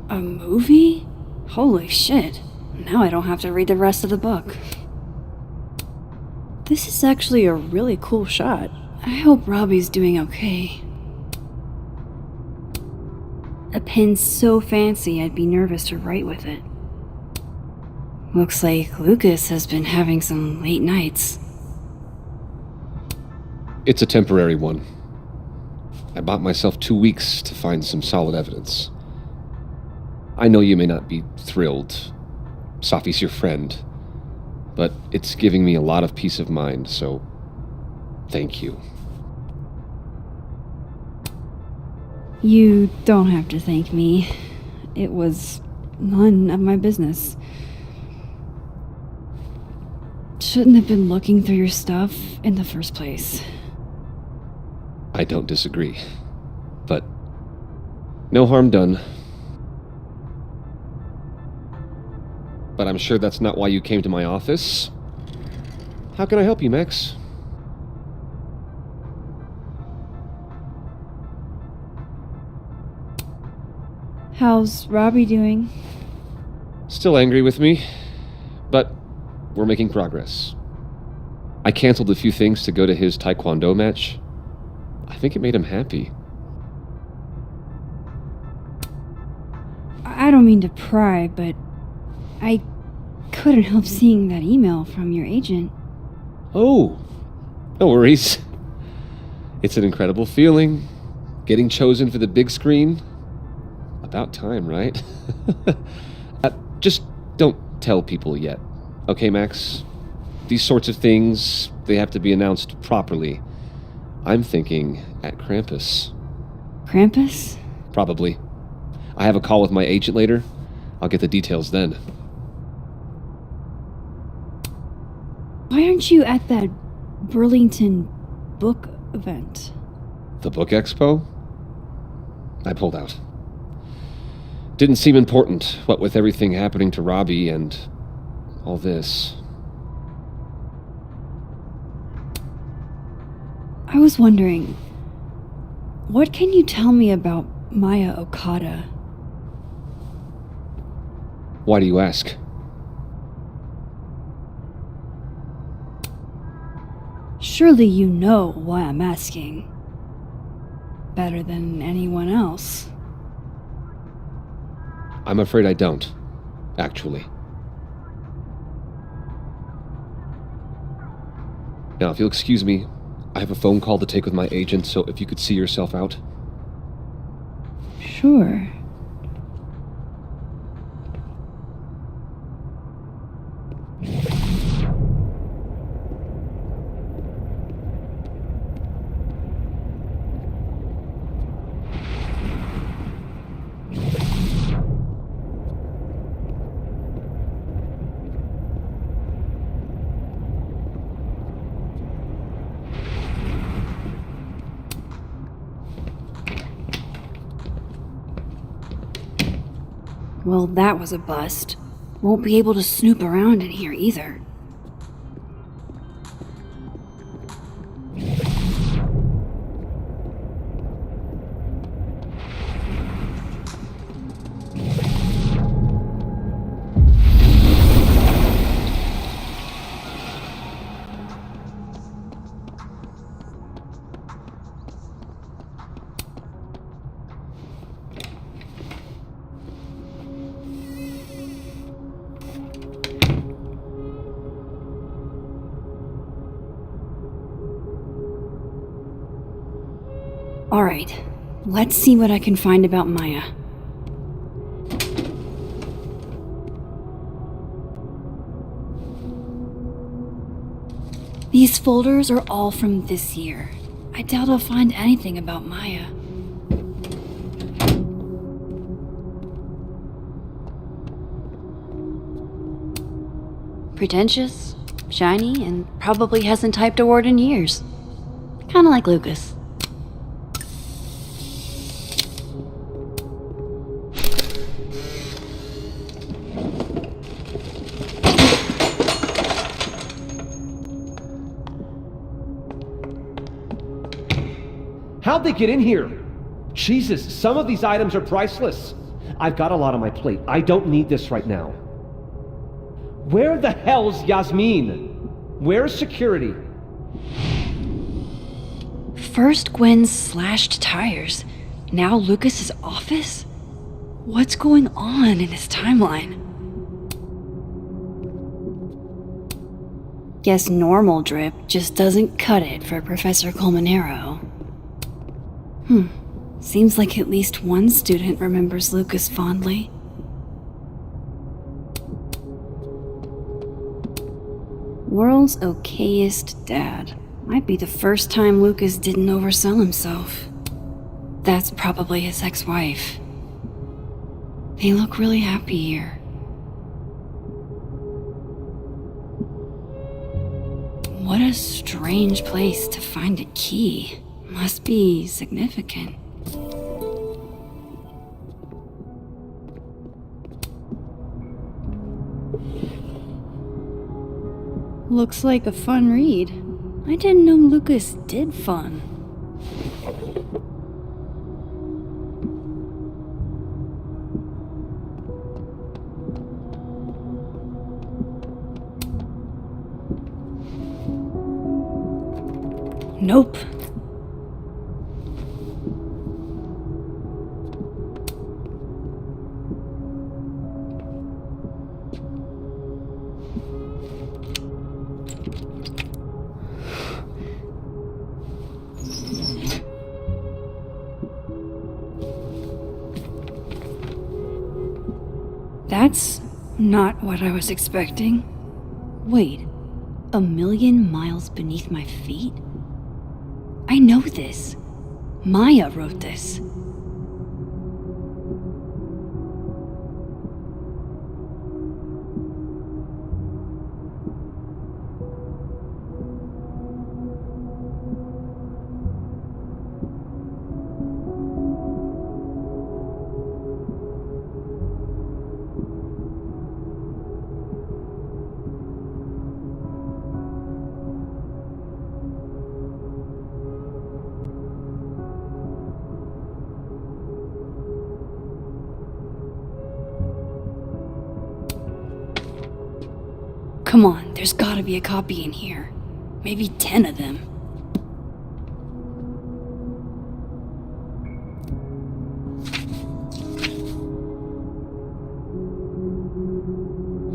A movie? Holy shit. Now I don't have to read the rest of the book. This is actually a really cool shot. I hope Robbie's doing okay. A pen so fancy I'd be nervous to write with it. Looks like Lucas has been having some late nights. It's a temporary one. I bought myself 2 weeks to find some solid evidence. I know you may not be thrilled. Safi's your friend. But it's giving me a lot of peace of mind, so thank you. You don't have to thank me. It was none of my business. Shouldn't have been looking through your stuff in the first place. I don't disagree. But no harm done. But I'm sure that's not why you came to my office. How can I help you, Max? How's Robbie doing? Still angry with me, but we're making progress. I canceled a few things to go to his taekwondo match. I think it made him happy. I don't mean to pry, but I couldn't help seeing that email from your agent. Oh, no worries. It's an incredible feeling. Getting chosen for the big screen. About time, right? Just don't tell people yet. Okay, Max? These sorts of things, they have to be announced properly. I'm thinking at Krampus. Krampus? Probably. I have a call with my agent later. I'll get the details then. Why aren't you at that Burlington book event? The book expo? I pulled out. Didn't seem important, what with everything happening to Robbie and all this. I was wondering, what can you tell me about Maya Okada? Why do you ask? Surely you know why I'm asking. Better than anyone else. I'm afraid I don't, actually. Now, if you'll excuse me, I have a phone call to take with my agent, so if you could see yourself out. Sure. Well, that was a bust. Won't be able to snoop around in here either. Alright, let's see what I can find about Maya. These folders are all from this year. I doubt I'll find anything about Maya. Pretentious, shiny, and probably hasn't typed a word in years. Kinda like Lucas. How'd they get in here? Jesus, some of these items are priceless. I've got a lot on my plate. I don't need this right now. Where the hell's Yasmin? Where's security? First Gwen's slashed tires, now Lucas's office? What's going on in his timeline? Guess normal drip just doesn't cut it for Professor Colmenero. Seems like at least one student remembers Lucas fondly. World's okayest dad. Might be the first time Lucas didn't oversell himself. That's probably his ex-wife. They look really happy here. What a strange place to find a key. Must be significant. Looks like a fun read. I didn't know Lucas did fun. Nope. That's not what I was expecting. Wait, 1,000,000 miles beneath my feet? I know this. Maya wrote this. Come on, there's gotta be a copy in here. Maybe 10 of them.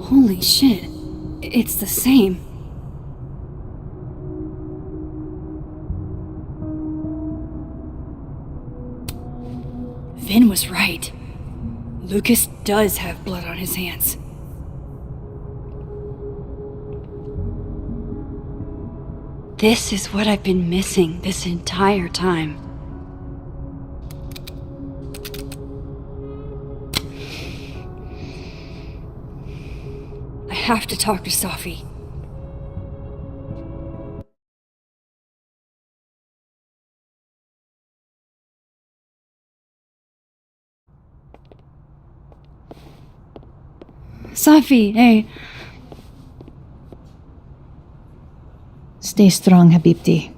Holy shit, it's the same. Vin was right. Lucas does have blood on his hands. This is what I've been missing this entire time. I have to talk to Safi. Safi, hey. Stay strong, Habibti.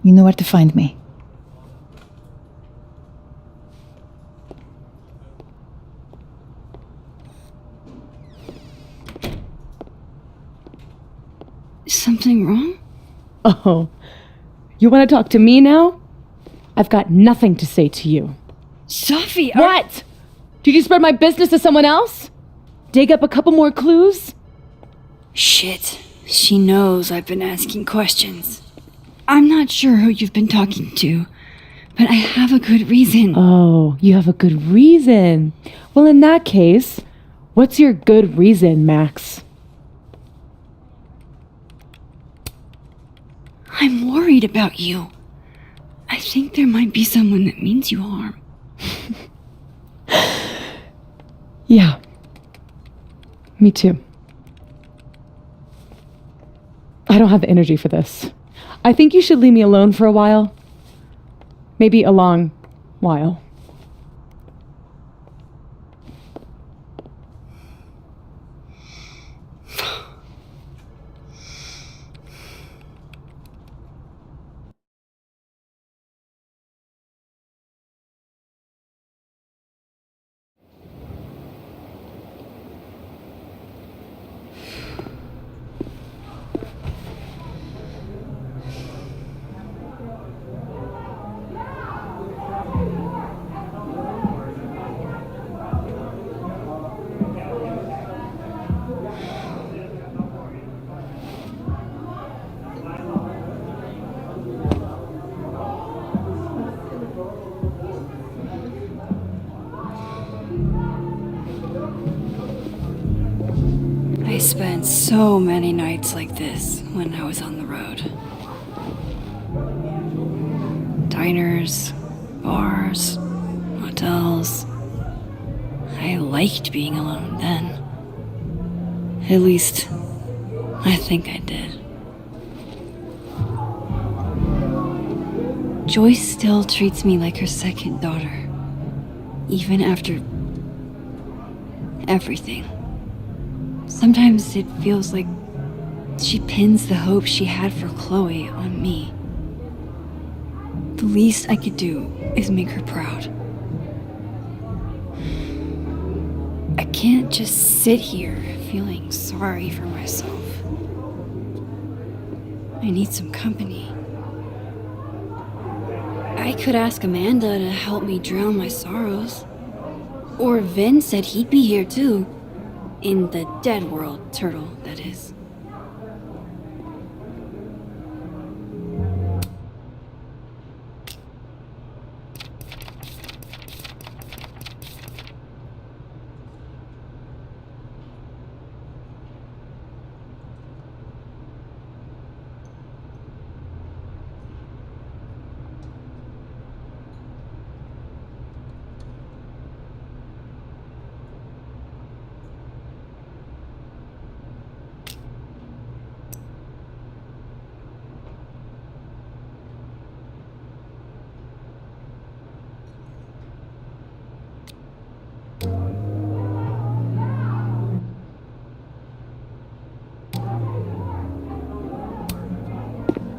You know where to find me. Something wrong? Oh, you want to talk to me now? I've got nothing to say to you. Safi, What? Did you spread my business to someone else? Dig up a couple more clues? Shit. She knows I've been asking questions. I'm not sure who you've been talking to, but I have a good reason. Oh, you have a good reason. Well, in that case, what's your good reason, Max? I'm worried about you. I think there might be someone that means you harm. Yeah. Me too. I don't have the energy for this. I think you should leave me alone for a while. Maybe a long while. spent so many nights like this when I was on the road. Diners, bars, hotels. I liked being alone then. At least, I think I did. Joyce still treats me like her second daughter, even after everything. Sometimes it feels like she pins the hope she had for Chloe on me. The least I could do is make her proud. I can't just sit here feeling sorry for myself. I need some company. I could ask Amanda to help me drown my sorrows. Or Vin said he'd be here too. In the dead world, turtle, that is.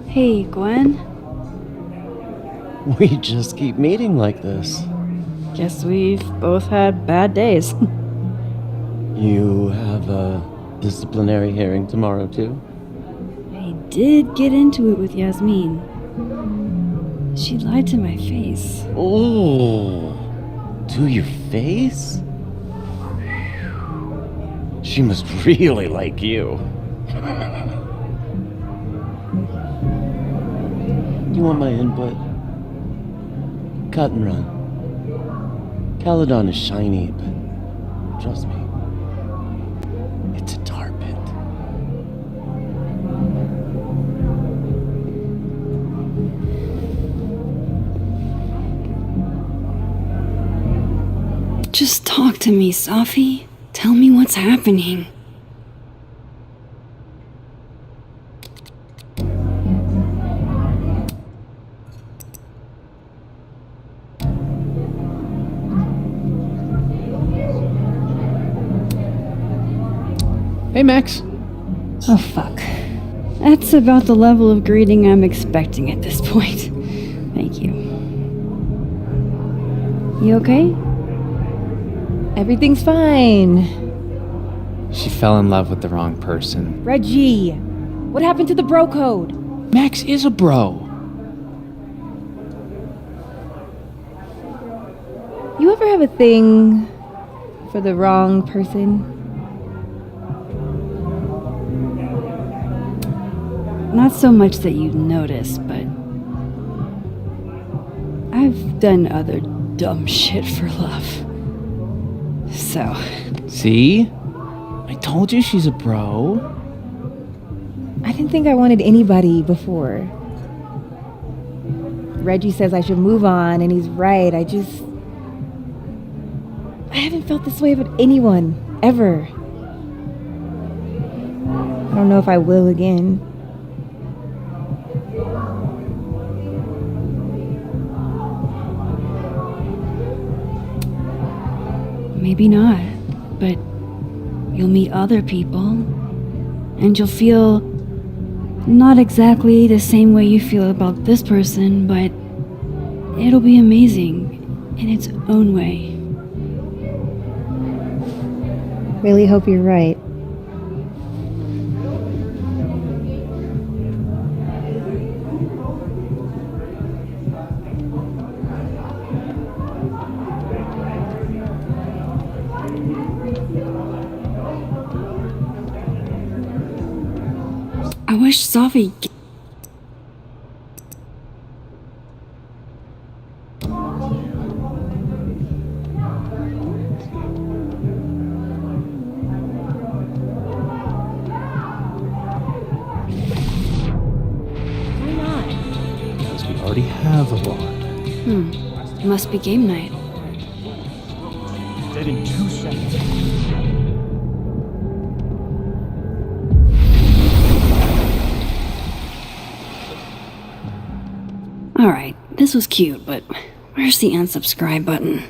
Hey, Gwen. We just keep meeting like this. Guess we've both had bad days. You have a disciplinary hearing tomorrow, too? I did get into it with Yasmin. She lied to my face. Oh, to your face? She must really like you. You want my input? Cut and run. Caledon is shiny, but trust me, it's a tar pit. Just talk to me, Safi. Tell me what's happening. Hey, Max. Oh, fuck. That's about the level of greeting I'm expecting at this point. Thank you. You okay? Everything's fine. She fell in love with the wrong person. Reggie, what happened to the bro code? Max is a bro. You ever have a thing for the wrong person? Not so much that you'd notice, but I've done other dumb shit for love. So. See? I told you she's a bro. I didn't think I wanted anybody before. Reggie says I should move on, and he's right. I haven't felt this way about anyone, ever. I don't know if I will again. Maybe not, but you'll meet other people, and you'll feel not exactly the same way you feel about this person, but it'll be amazing in its own way. Really hope you're right. I wish Safi. already have a bond. Must be game night. Dead in 2 seconds. Alright, this was cute, but where's the unsubscribe button?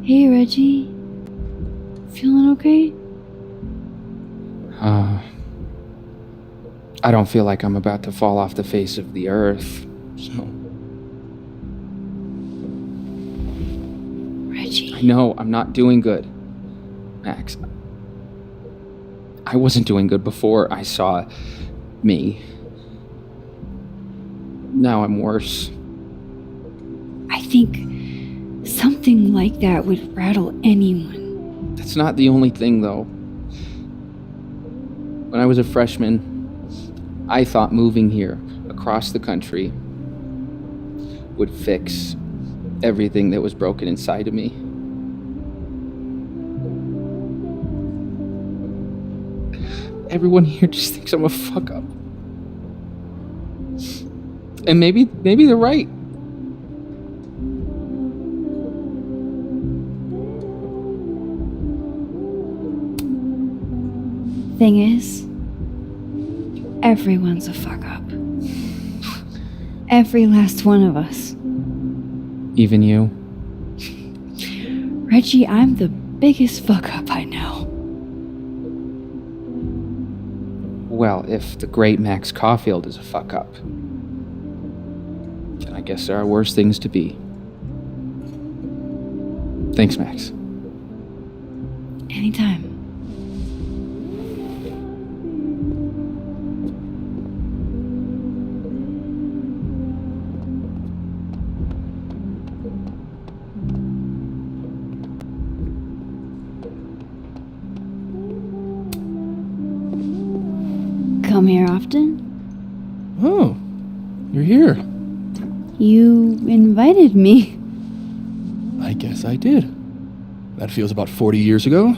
Hey, Reggie. Feeling okay? I don't feel like I'm about to fall off the face of the earth, so... Reggie. I know, I'm not doing good. Max, I wasn't doing good before I saw me. Now I'm worse. I think something like that would rattle anyone. That's not the only thing, though. When I was a freshman, I thought moving here across the country would fix everything that was broken inside of me. Everyone here just thinks I'm a fuck up. And maybe they're right. Thing is, everyone's a fuck up. Every last one of us. Even you? Reggie, I'm the biggest fuck up I know. Well, if the great Max Caulfield is a fuck up, then I guess there are worse things to be. Thanks, Max. Anytime. Come here often? Oh, you're here. You invited me. I guess I did. That feels about 40 years ago.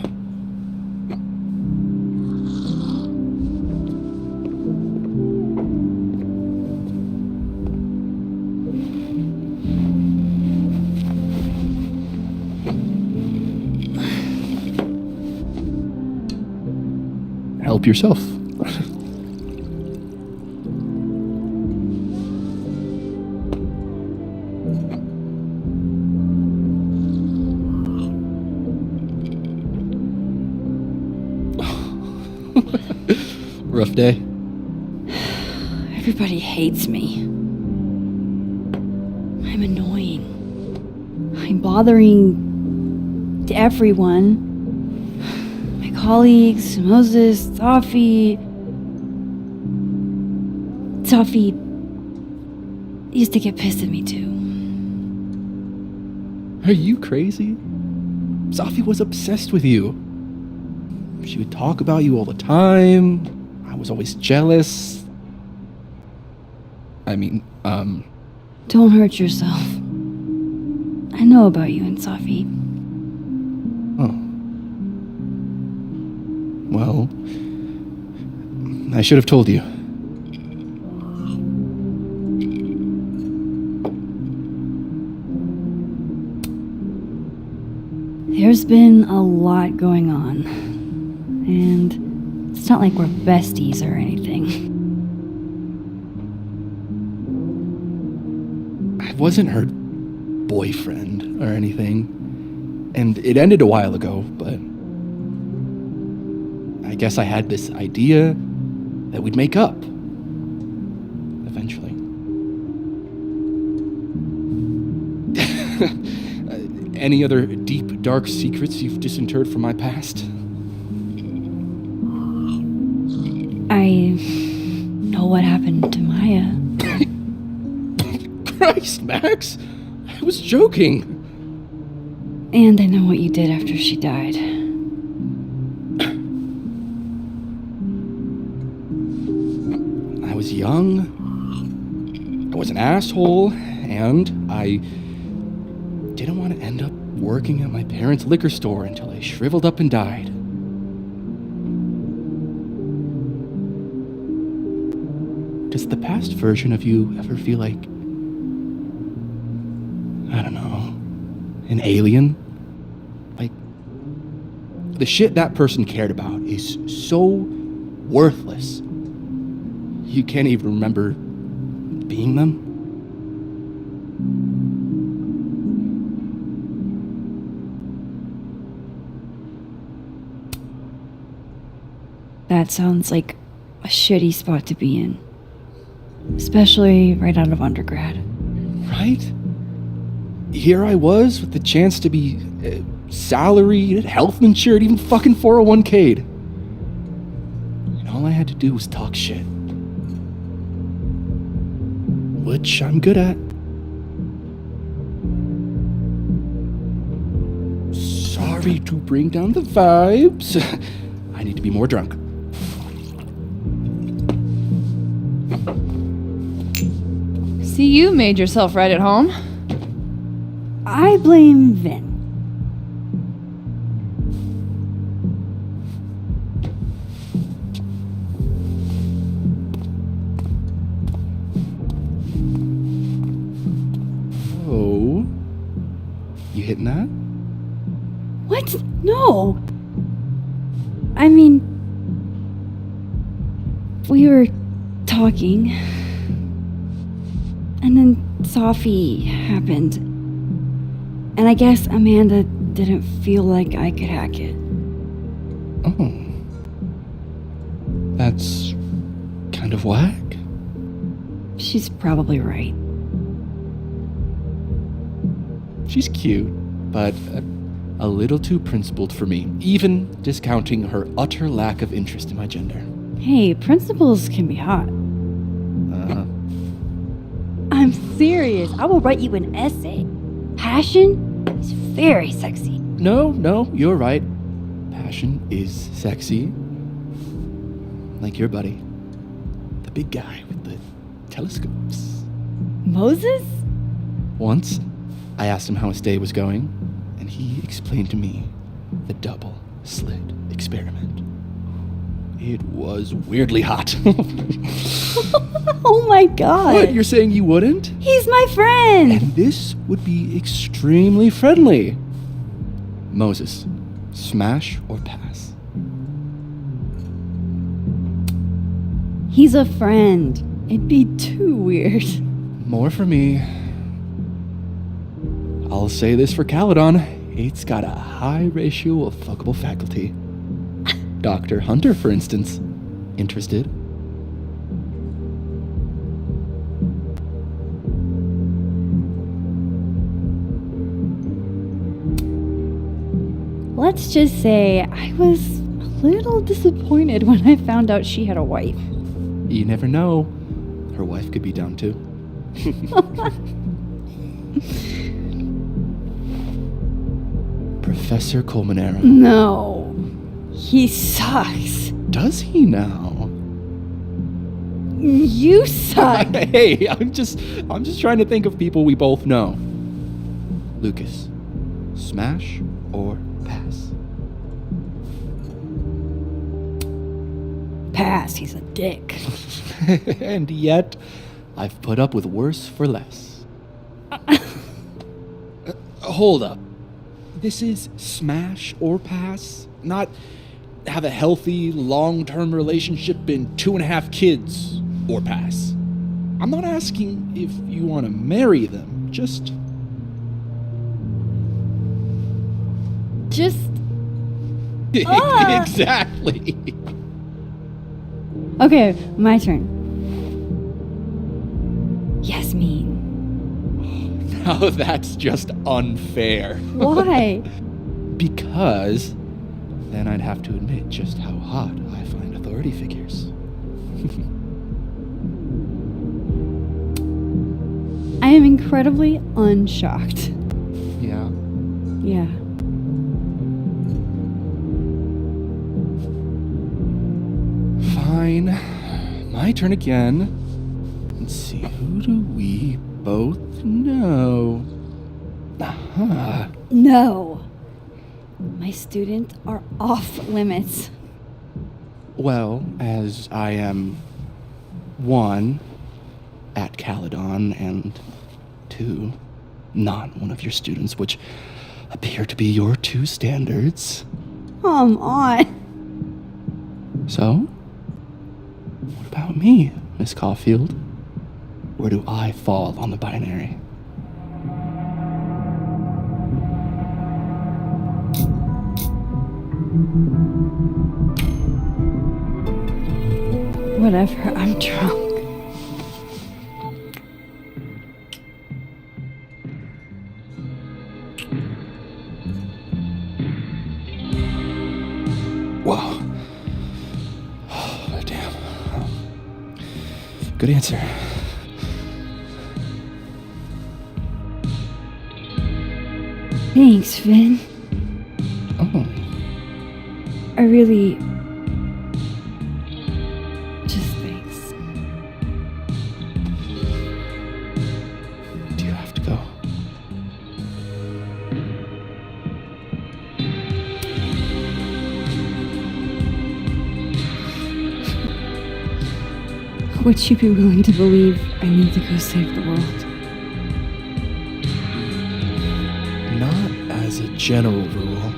Help yourself. Rough day. Everybody hates me. I'm annoying. I'm bothering everyone. My colleagues, Moses, Safi used to get pissed at me too. Are you crazy? Safi was obsessed with you. She would talk about you all the time. I was always jealous. I mean, Don't hurt yourself. I know about you and Safi. Oh. Well, I should have told you. There's been a lot going on. And it's not like we're besties or anything. I wasn't her boyfriend or anything. And it ended a while ago, but I guess I had this idea that we'd make up. Eventually. Any other deep, dark secrets you've disinterred from my past? I know what happened to Maya. Christ, Max! I was joking. And I know what you did after she died. I was young. I was an asshole, and I didn't want to end up working at my parents' liquor store until I shriveled up and died. Does the past version of you ever feel like, I don't know, an alien? Like, the shit that person cared about is so worthless, you can't even remember being them? That sounds like a shitty spot to be in. Especially right out of undergrad. Right? Here I was with the chance to be salaried, health insured, even fucking 401k'd. And all I had to do was talk shit. Which I'm good at. Sorry to bring down the vibes. I need to be more drunk. See, you made yourself right at home. I blame Vin. Oh. You hitting that? What? No. I mean, we were talking, and then Sophie happened. And I guess Amanda didn't feel like I could hack it. Oh. That's kind of whack. She's probably right. She's cute, but a little too principled for me, even discounting her utter lack of interest in my gender. Hey, principals can be hot. I'm serious. I will write you an essay. Passion is very sexy. No, you're right. Passion is sexy. Like your buddy. The big guy with the telescopes. Moses? Once, I asked him how his day was going, and he explained to me the double slit experiment. It was weirdly hot. Oh my god. What, you're saying you wouldn't? He's my friend. And this would be extremely friendly. Moses, smash or pass? He's a friend. It'd be too weird. More for me. I'll say this for Caledon, it's got a high ratio of fuckable faculty. Dr. Hunter, for instance. Interested? Let's just say I was a little disappointed when I found out she had a wife. You never know. Her wife could be down too. Professor Colmenero. No. He sucks. Does he now? You suck. Hey, I'm just trying to think of people we both know. Lucas, smash or pass? Pass, he's a dick. And yet, I've put up with worse for less. Hold up. This is smash or pass? Not have a healthy, long-term relationship and 2.5 kids or pass. I'm not asking if you want to marry them, just... Just... Exactly. Okay, my turn. Yasmin. Now that's just unfair. Why? Because then I'd have to admit just how hot I find authority figures. I am incredibly unshocked. Yeah. Yeah. Fine. My turn again. Let's see, who do we both know? Aha. No. My students are off limits. Well, as I am 1, at Caledon, and 2, not one of your students, which appear to be your 2 standards. Come on. So, what about me, Miss Caulfield? Where do I fall on the binary? Whatever, I'm drunk. Whoa. Oh, damn. Good answer. Thanks, Finn. Oh. I really... just thanks. Do you have to go? Would you be willing to believe I need to go save the world? Not as a general rule.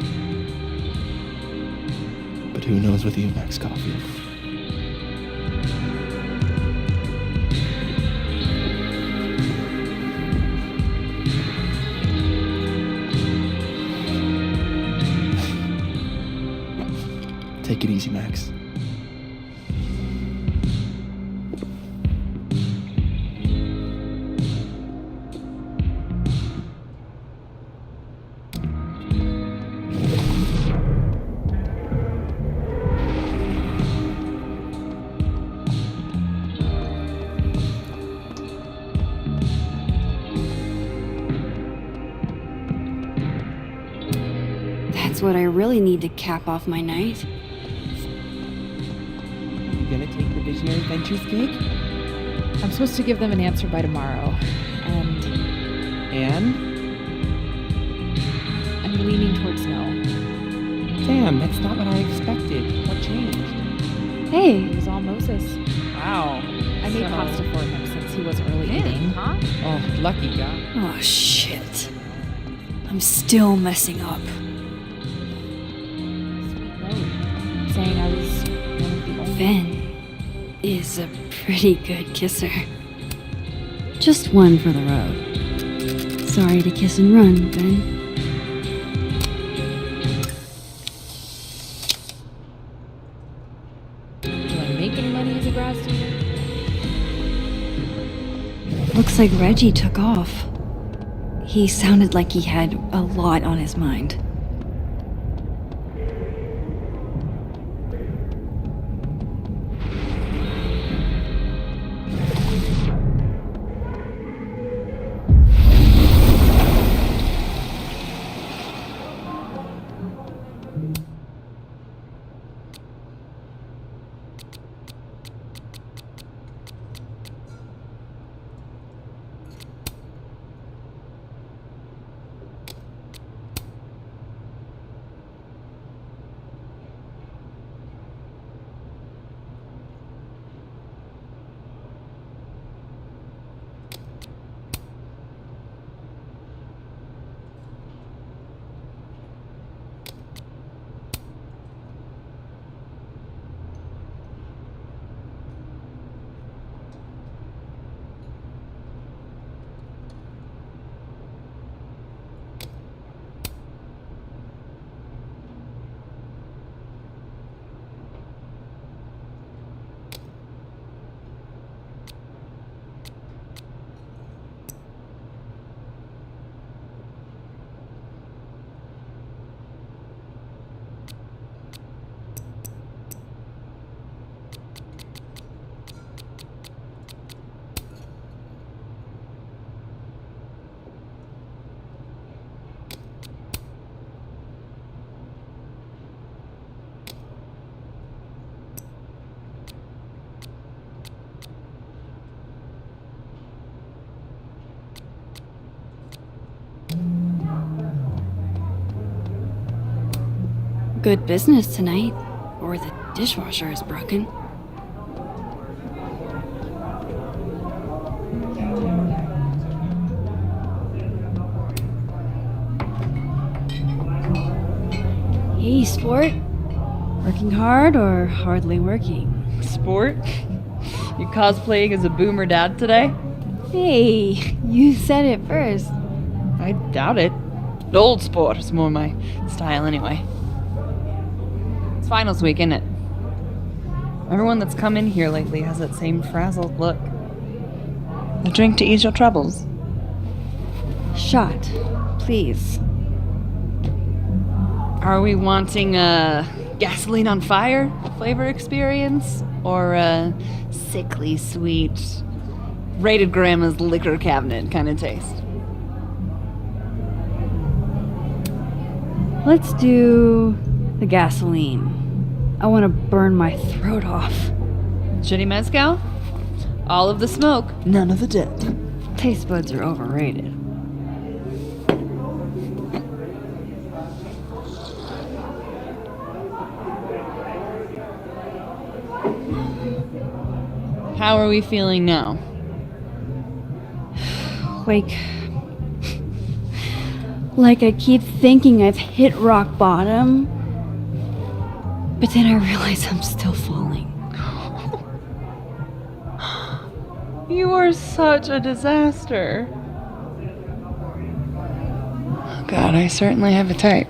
But who knows with you, Max Caulfield? Take it easy, Max. That's what I really need to cap off my night. You gonna take the Visionary Ventures gig? I'm supposed to give them an answer by tomorrow. And I'm leaning towards no. Damn, that's not what I expected. What changed? Hey, it was all Moses. Wow. I made pasta for him since he was early eating. Huh? Oh, lucky guy. Oh, shit. I'm still messing up. Saying I was one of the only... Ben is a pretty good kisser. Just one for the road. Sorry to kiss and run, Ben. Do I make any money as a grad student? Looks like Reggie took off. He sounded like he had a lot on his mind. good business tonight, or the dishwasher is broken. Hey, sport. Working hard or hardly working? Sport? You cosplaying as a boomer dad today? Hey, you said it first. I doubt it. Old sport is more my style anyway. It's finals week, isn't it? Everyone that's come in here lately has that same frazzled look. A drink to ease your troubles. Shot, please. Are we wanting a gasoline on fire flavor experience? Or a sickly sweet, rated grandma's liquor cabinet kind of taste? Let's do the gasoline. I want to burn my throat off. Shitty mezcal? All of the smoke, none of the dip. Taste buds are overrated. How are we feeling now? Like I keep thinking I've hit rock bottom, but then I realize I'm still falling. You are such a disaster. Oh God, I certainly have a type.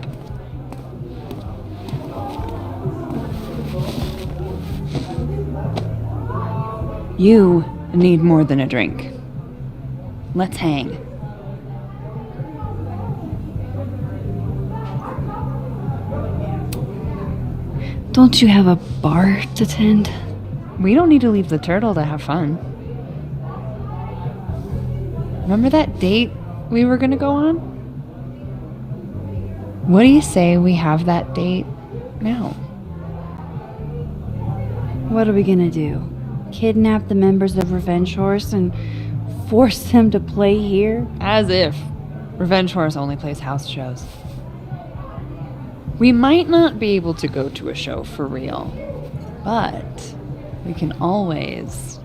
You need more than a drink. Let's hang. Don't you have a bar to tend? We don't need to leave the turtle to have fun. Remember that date we were gonna go on? What do you say we have that date now? What are we gonna do? Kidnap the members of Revenge Horse and force them to play here? As if. Revenge Horse only plays house shows. We might not be able to go to a show for real, but we can always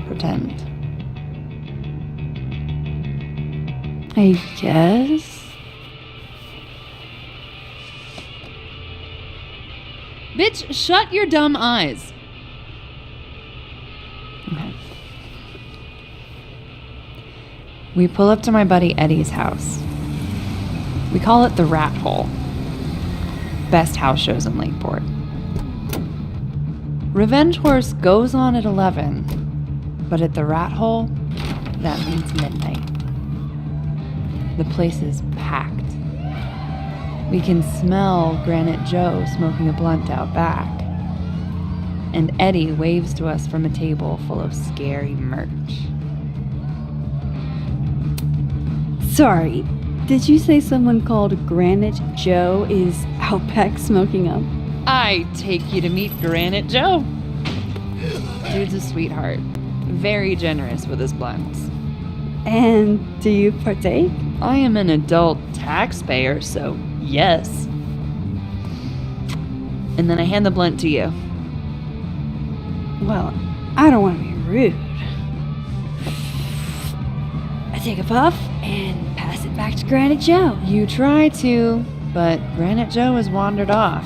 pretend. I guess. Bitch, shut your dumb eyes. Okay. We pull up to my buddy Eddie's house. We call it the Rat Hole. Best house shows in Lakeport. Revenge Horse goes on at 11, but at the Rat Hole, that means midnight. The place is packed. We can smell Granite Joe smoking a blunt out back. And Eddie waves to us from a table full of scary merch. Sorry, did you say someone called Granite Joe is out back smoking up? I take you to meet Granite Joe. Dude's a sweetheart. Very generous with his blunts. And do you partake? I am an adult taxpayer, so yes. And then I hand the blunt to you. Well, I don't want to be rude. I take a puff and pass it back to Granite Joe. You try to, but Granite Joe has wandered off.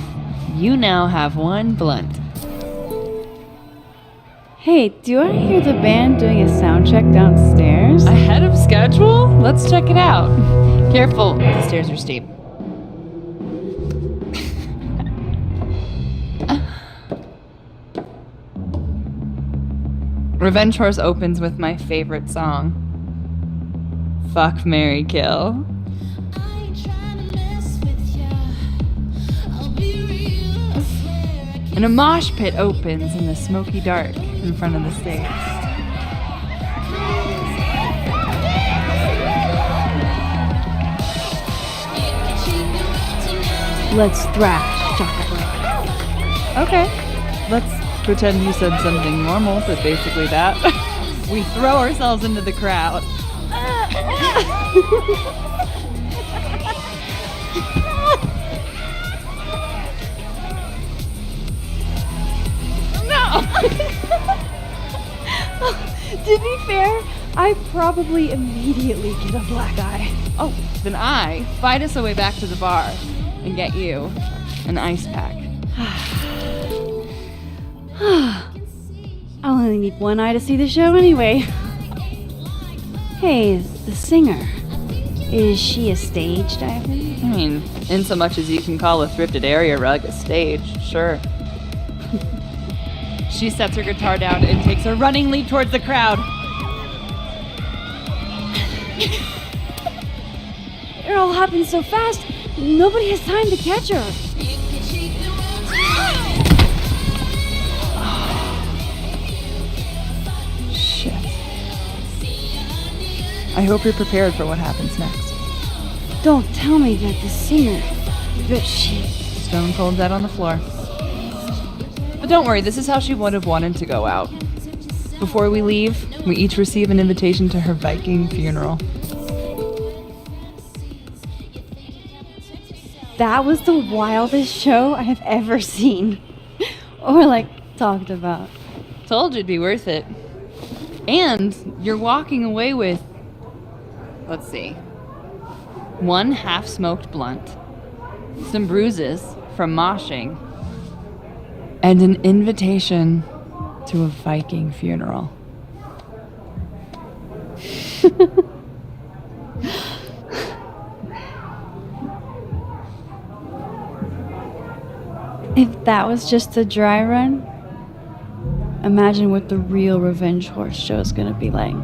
You now have one blunt. Hey, do I hear the band doing a sound check downstairs? Ahead of schedule? Let's check it out. Careful, the stairs are steep. Revenge Horse opens with my favorite song. Fuck, Marry, Kill. And a mosh pit opens in the smoky dark in front of the stage. Let's thrash, Shaka. Okay, let's pretend you said something normal, but basically that. We throw ourselves into the crowd. I probably immediately get a black eye. Oh, then I fight us a way back to the bar and get you an ice pack. I'll only need one eye to see the show anyway. Hey, the singer. Is she a stage diver? I mean, in so much as you can call a thrifted area rug a stage, sure. She sets her guitar down and takes a running leap towards the crowd. It all happened so fast, nobody has time to catch her. Shit. I hope you're prepared for what happens next. Don't tell me that the singer, but she... Stone cold dead on the floor. But don't worry, this is how she would have wanted to go out. Before we leave, we each receive an invitation to her Viking funeral. That was the wildest show I have ever seen. Or talked about. Told you it'd be worth it. And you're walking away with, let's see, 1 half-smoked blunt, some bruises from moshing, and an invitation to a Viking funeral. If that was just a dry run, imagine what the real Revenge Horse show is gonna be like.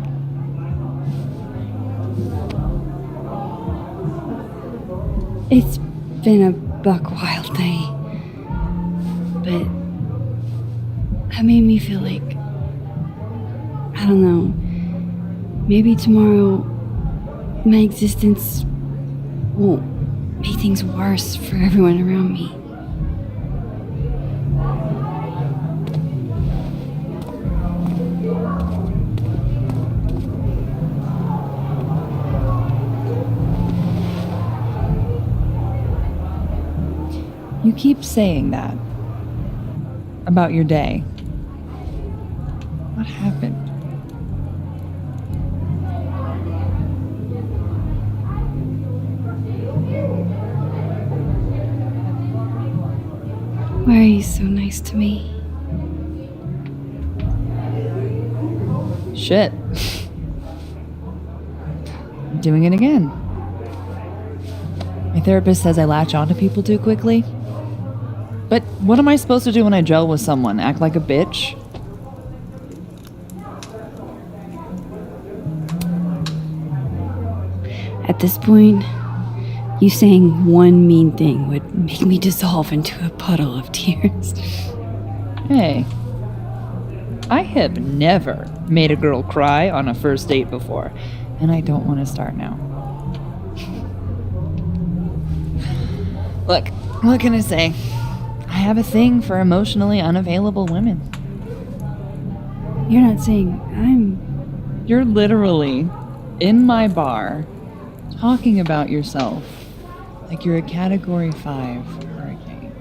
It's been a buck wild day, but that made me feel like, I don't know, maybe tomorrow my existence won't make things worse for everyone around me. You keep saying that about your day. What happened? Why are you so nice to me? Shit. I'm doing it again. My therapist says I latch onto people too quickly. But what am I supposed to do when I gel with someone? Act like a bitch? At this point, you saying one mean thing would make me dissolve into a puddle of tears. Hey, I have never made a girl cry on a first date before, and I don't want to start now. Look, what can I say? I have a thing for emotionally unavailable women. You're not saying I'm... You're literally in my bar talking about yourself like you're a Category 5 hurricane.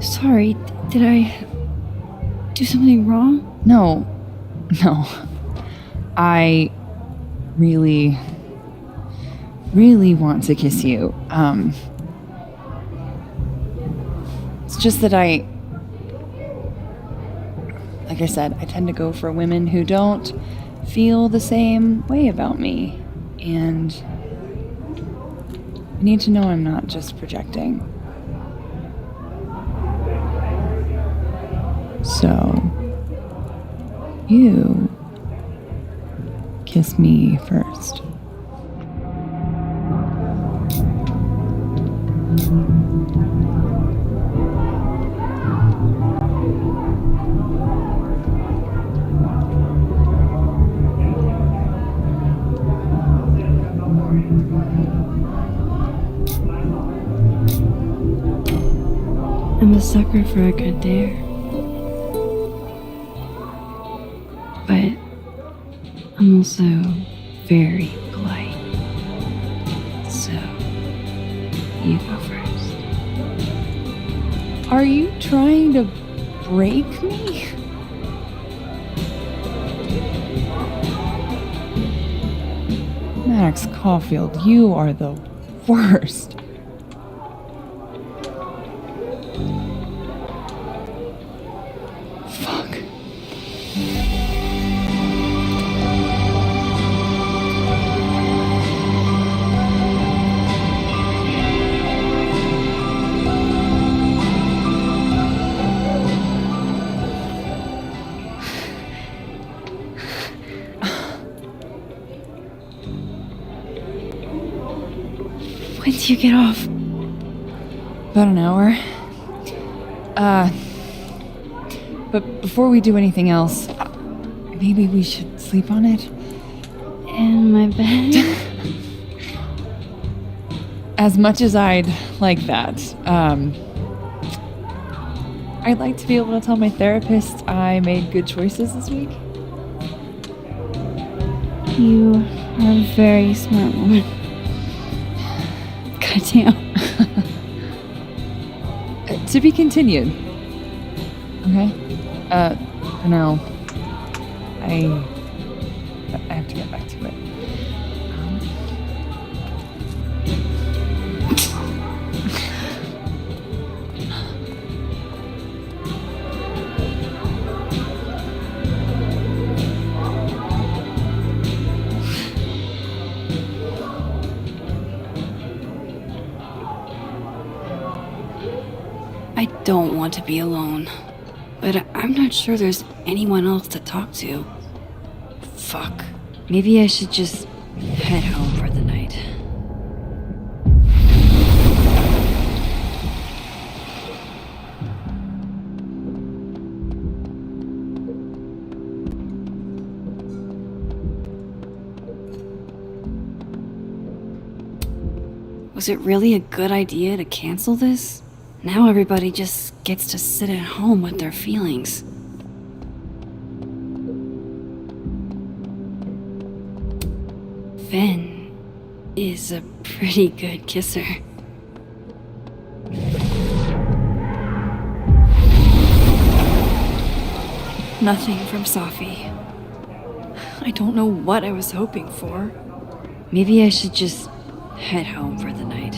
Sorry, did I do something wrong? No. I really want to kiss you. It's just that like I said, I tend to go for women who don't feel the same way about me. And you need to know I'm not just projecting. So, you kiss me first. I'm a sucker for a good dare. But I'm also very polite. So, you go first. Are you trying to break me? Max Caulfield, you are the worst. Fuck. When do you get off? About an hour. But before we do anything else, maybe we should sleep on it? In my bed? As much as I'd like that, I'd like to be able to tell my therapist I made good choices this week. You are a very smart woman. Goddamn. To be continued. Okay? For now, I have to get back to it. I don't want to be alone, but I'm not sure there's anyone else to talk to. Fuck. Maybe I should just head home for the night. Was it really a good idea to cancel this? Now everybody just gets to sit at home with their feelings. Finn is a pretty good kisser. Nothing from Safi. I don't know what I was hoping for. Maybe I should just head home for the night.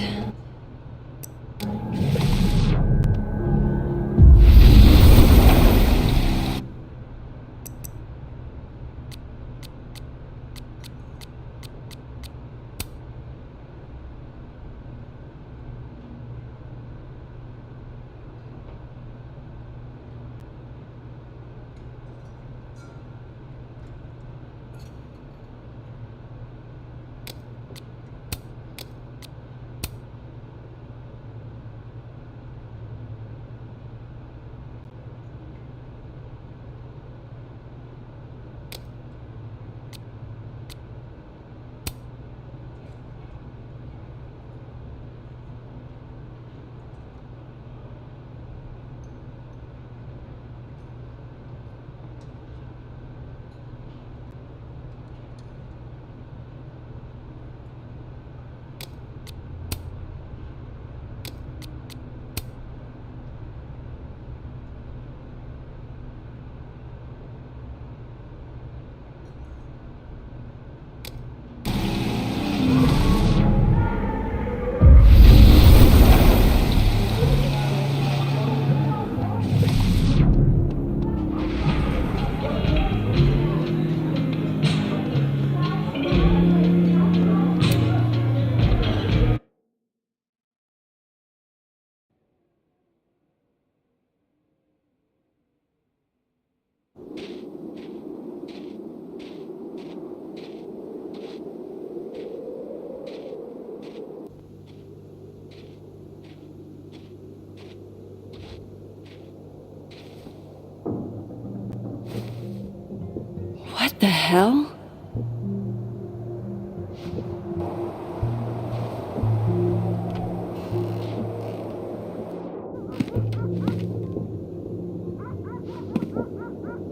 What the hell?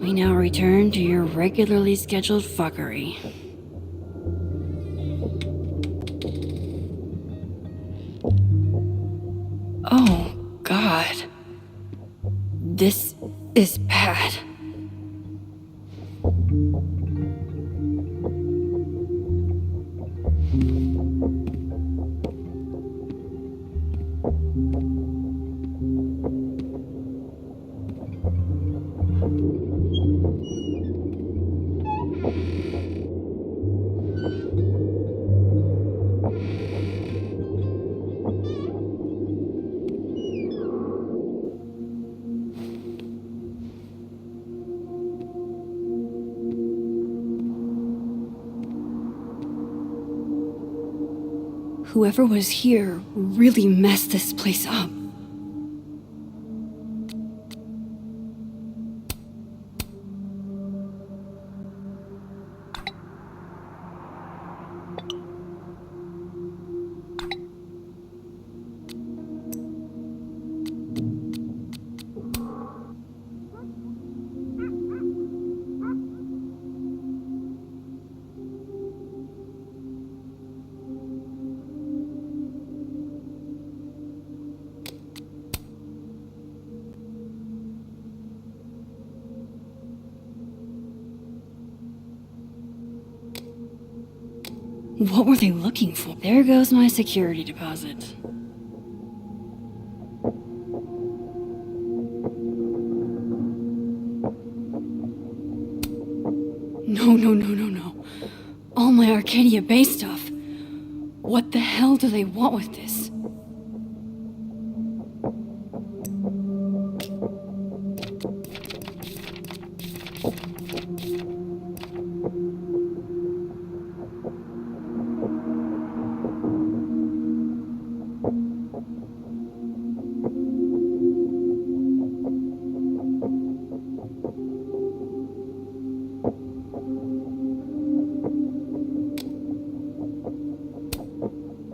We now return to your regularly scheduled fuckery. Oh, God. This is bad. Whoever was here really messed this place up. What were they looking for? There goes my security deposit. No. All my Arcadia Bay stuff. What the hell do they want with this?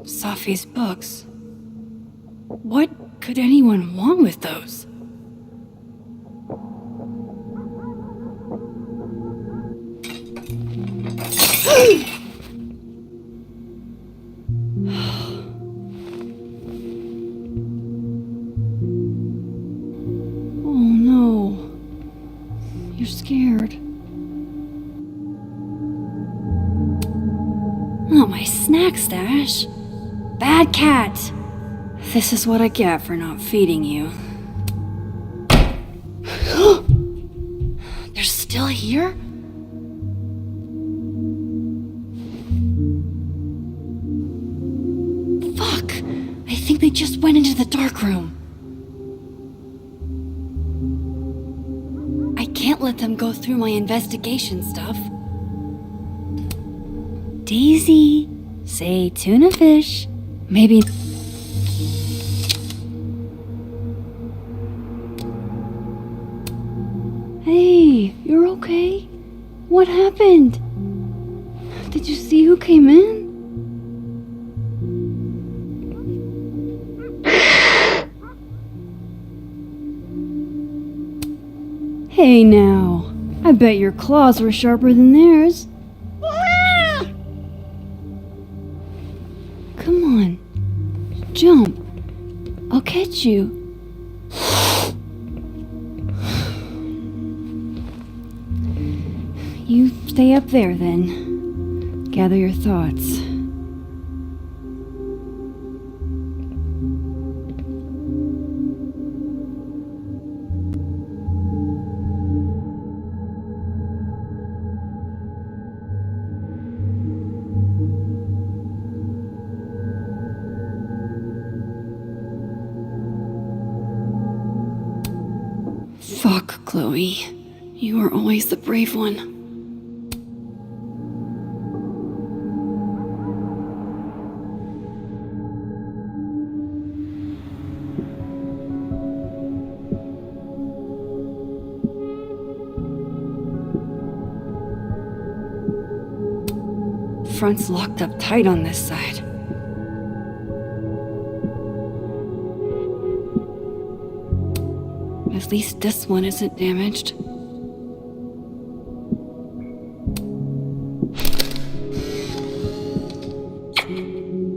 Safi's books. What could anyone want with those? Oh no. You're scared. Oh, my snack stash. Bad cat! This is what I get for not feeding you. They're still here? Fuck! I think they just went into the dark room. I can't let them go through my investigation stuff. Daisy, say tuna fish. Maybe... Hey, you're okay? What happened? Did you see who came in? Hey now, I bet your claws were sharper than theirs. Come on, jump. I'll catch you. You stay up there then. Gather your thoughts. Fuck, Chloe. You are always the brave one. Front's locked up tight on this side. At least this one isn't damaged.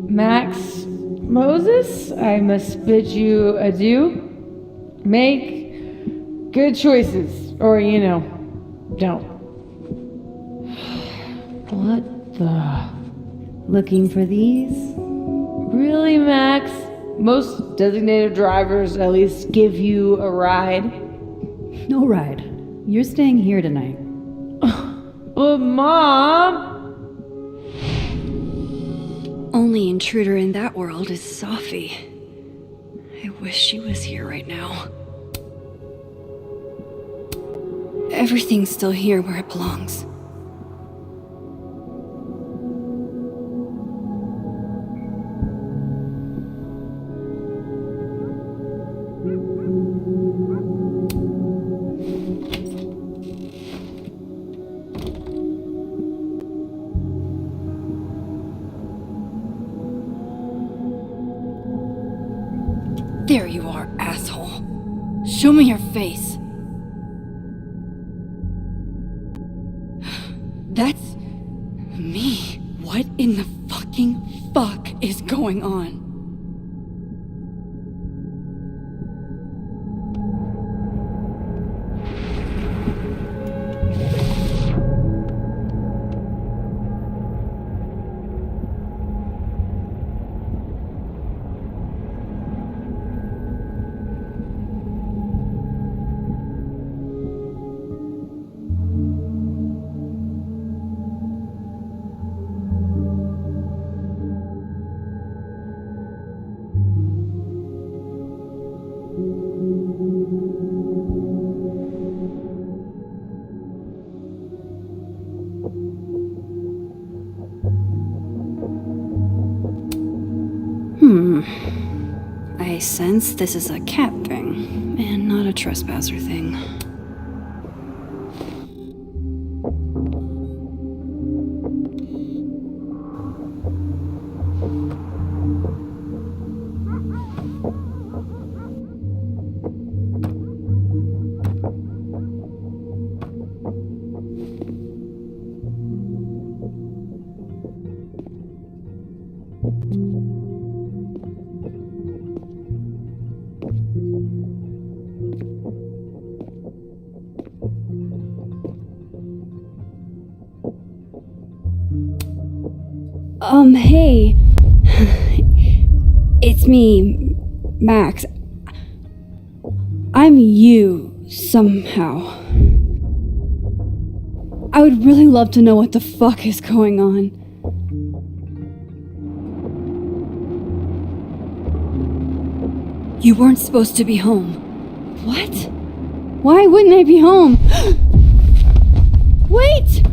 Max Moses, I must bid you adieu. Make Good choices. Or, don't. What the? Looking for these? Really, Max? Most designated drivers at least give you a ride. No ride. You're staying here tonight. But Mom! Only intruder in that world is Sophie. I wish she was here right now. Everything's still here where it belongs. There you are, asshole. Show me your face. That's me. What in the fucking fuck is going on? I sense this is a cat thing, and not a trespasser thing. Hey. It's me, Max. I'm you, somehow. I would really love to know what the fuck is going on. You weren't supposed to be home. What? Why wouldn't I be home? Wait!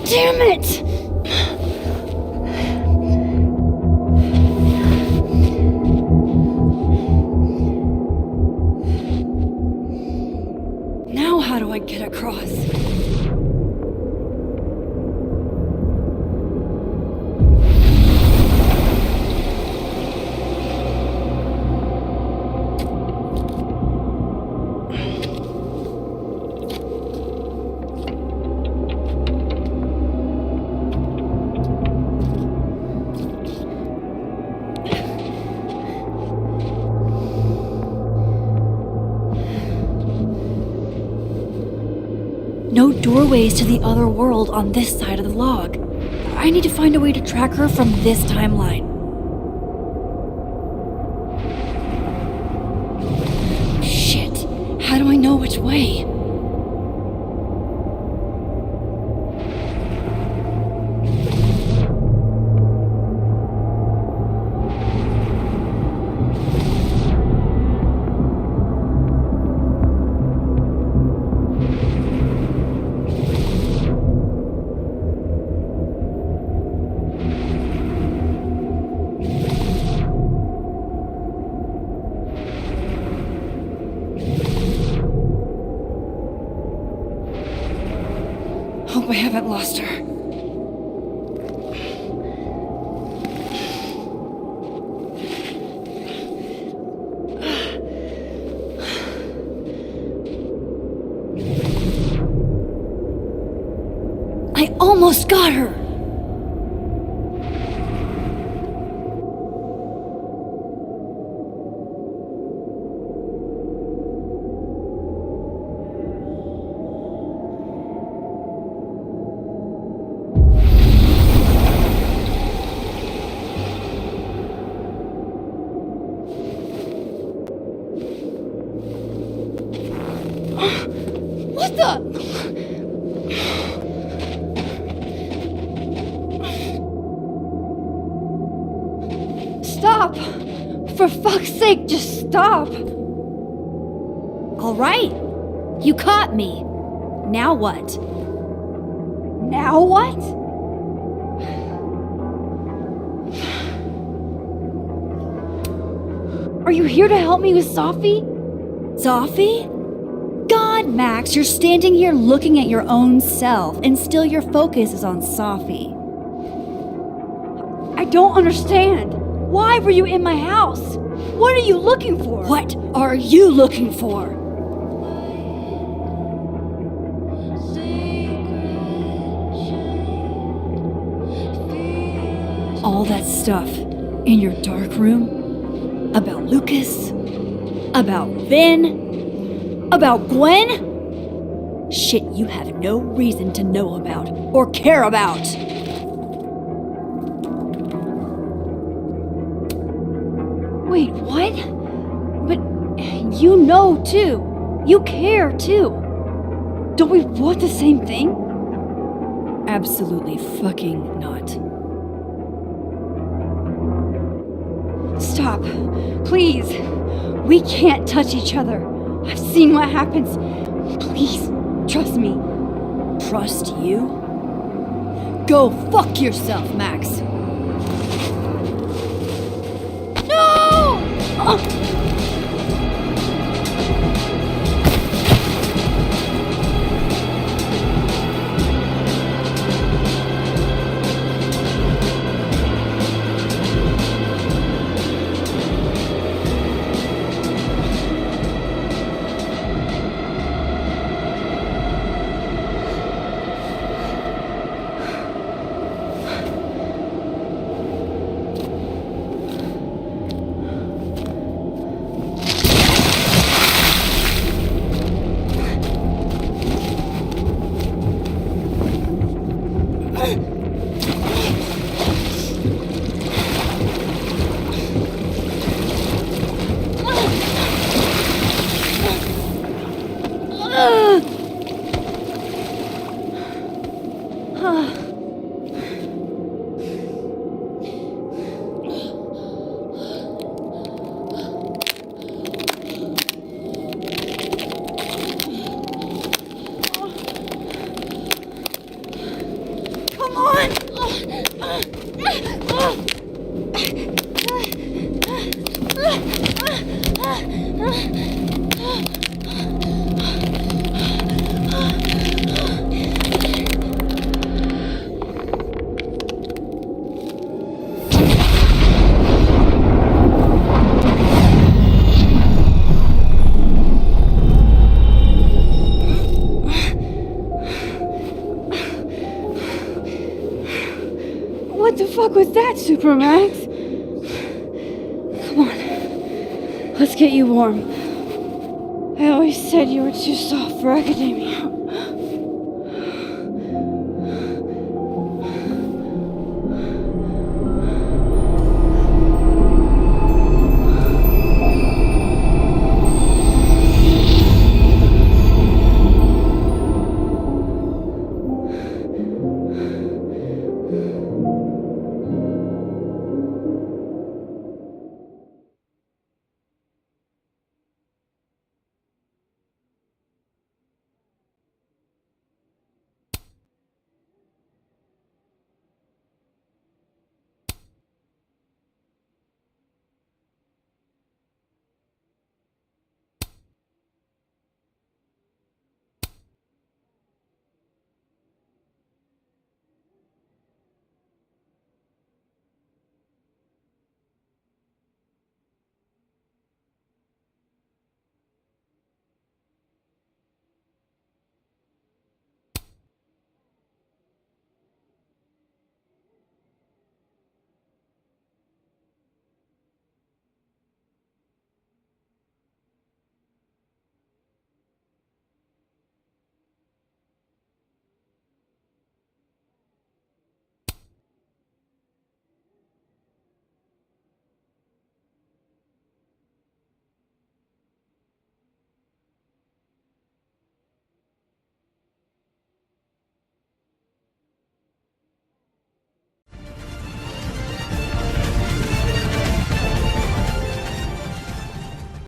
Damn it! Now how do I get across? No doorways to the other world on this side of the log. I need to find a way to track her from this timeline. way. Hope I haven't lost her. I almost got her! What the? Stop! For fuck's sake, just stop! All right, you caught me. Now what? Now what? Are you here to help me with Sophie? Sophie? God, Max, you're standing here looking at your own self, and still your focus is on Sophie. I don't understand. Why were you in my house? What are you looking for? What are you looking for? All that stuff in your dark room? About Lucas? About Vin? About Gwen? Shit you have no reason to know about or care about. Wait, what? But you know too. You care too. Don't we want the same thing? Absolutely fucking not. Stop. Please. We can't touch each other. I've seen what happens. Please, trust me. Trust you? Go fuck yourself, Max. No! What the fuck was that, Supermax? Come on. Let's get you warm. I always said you were too soft for academia.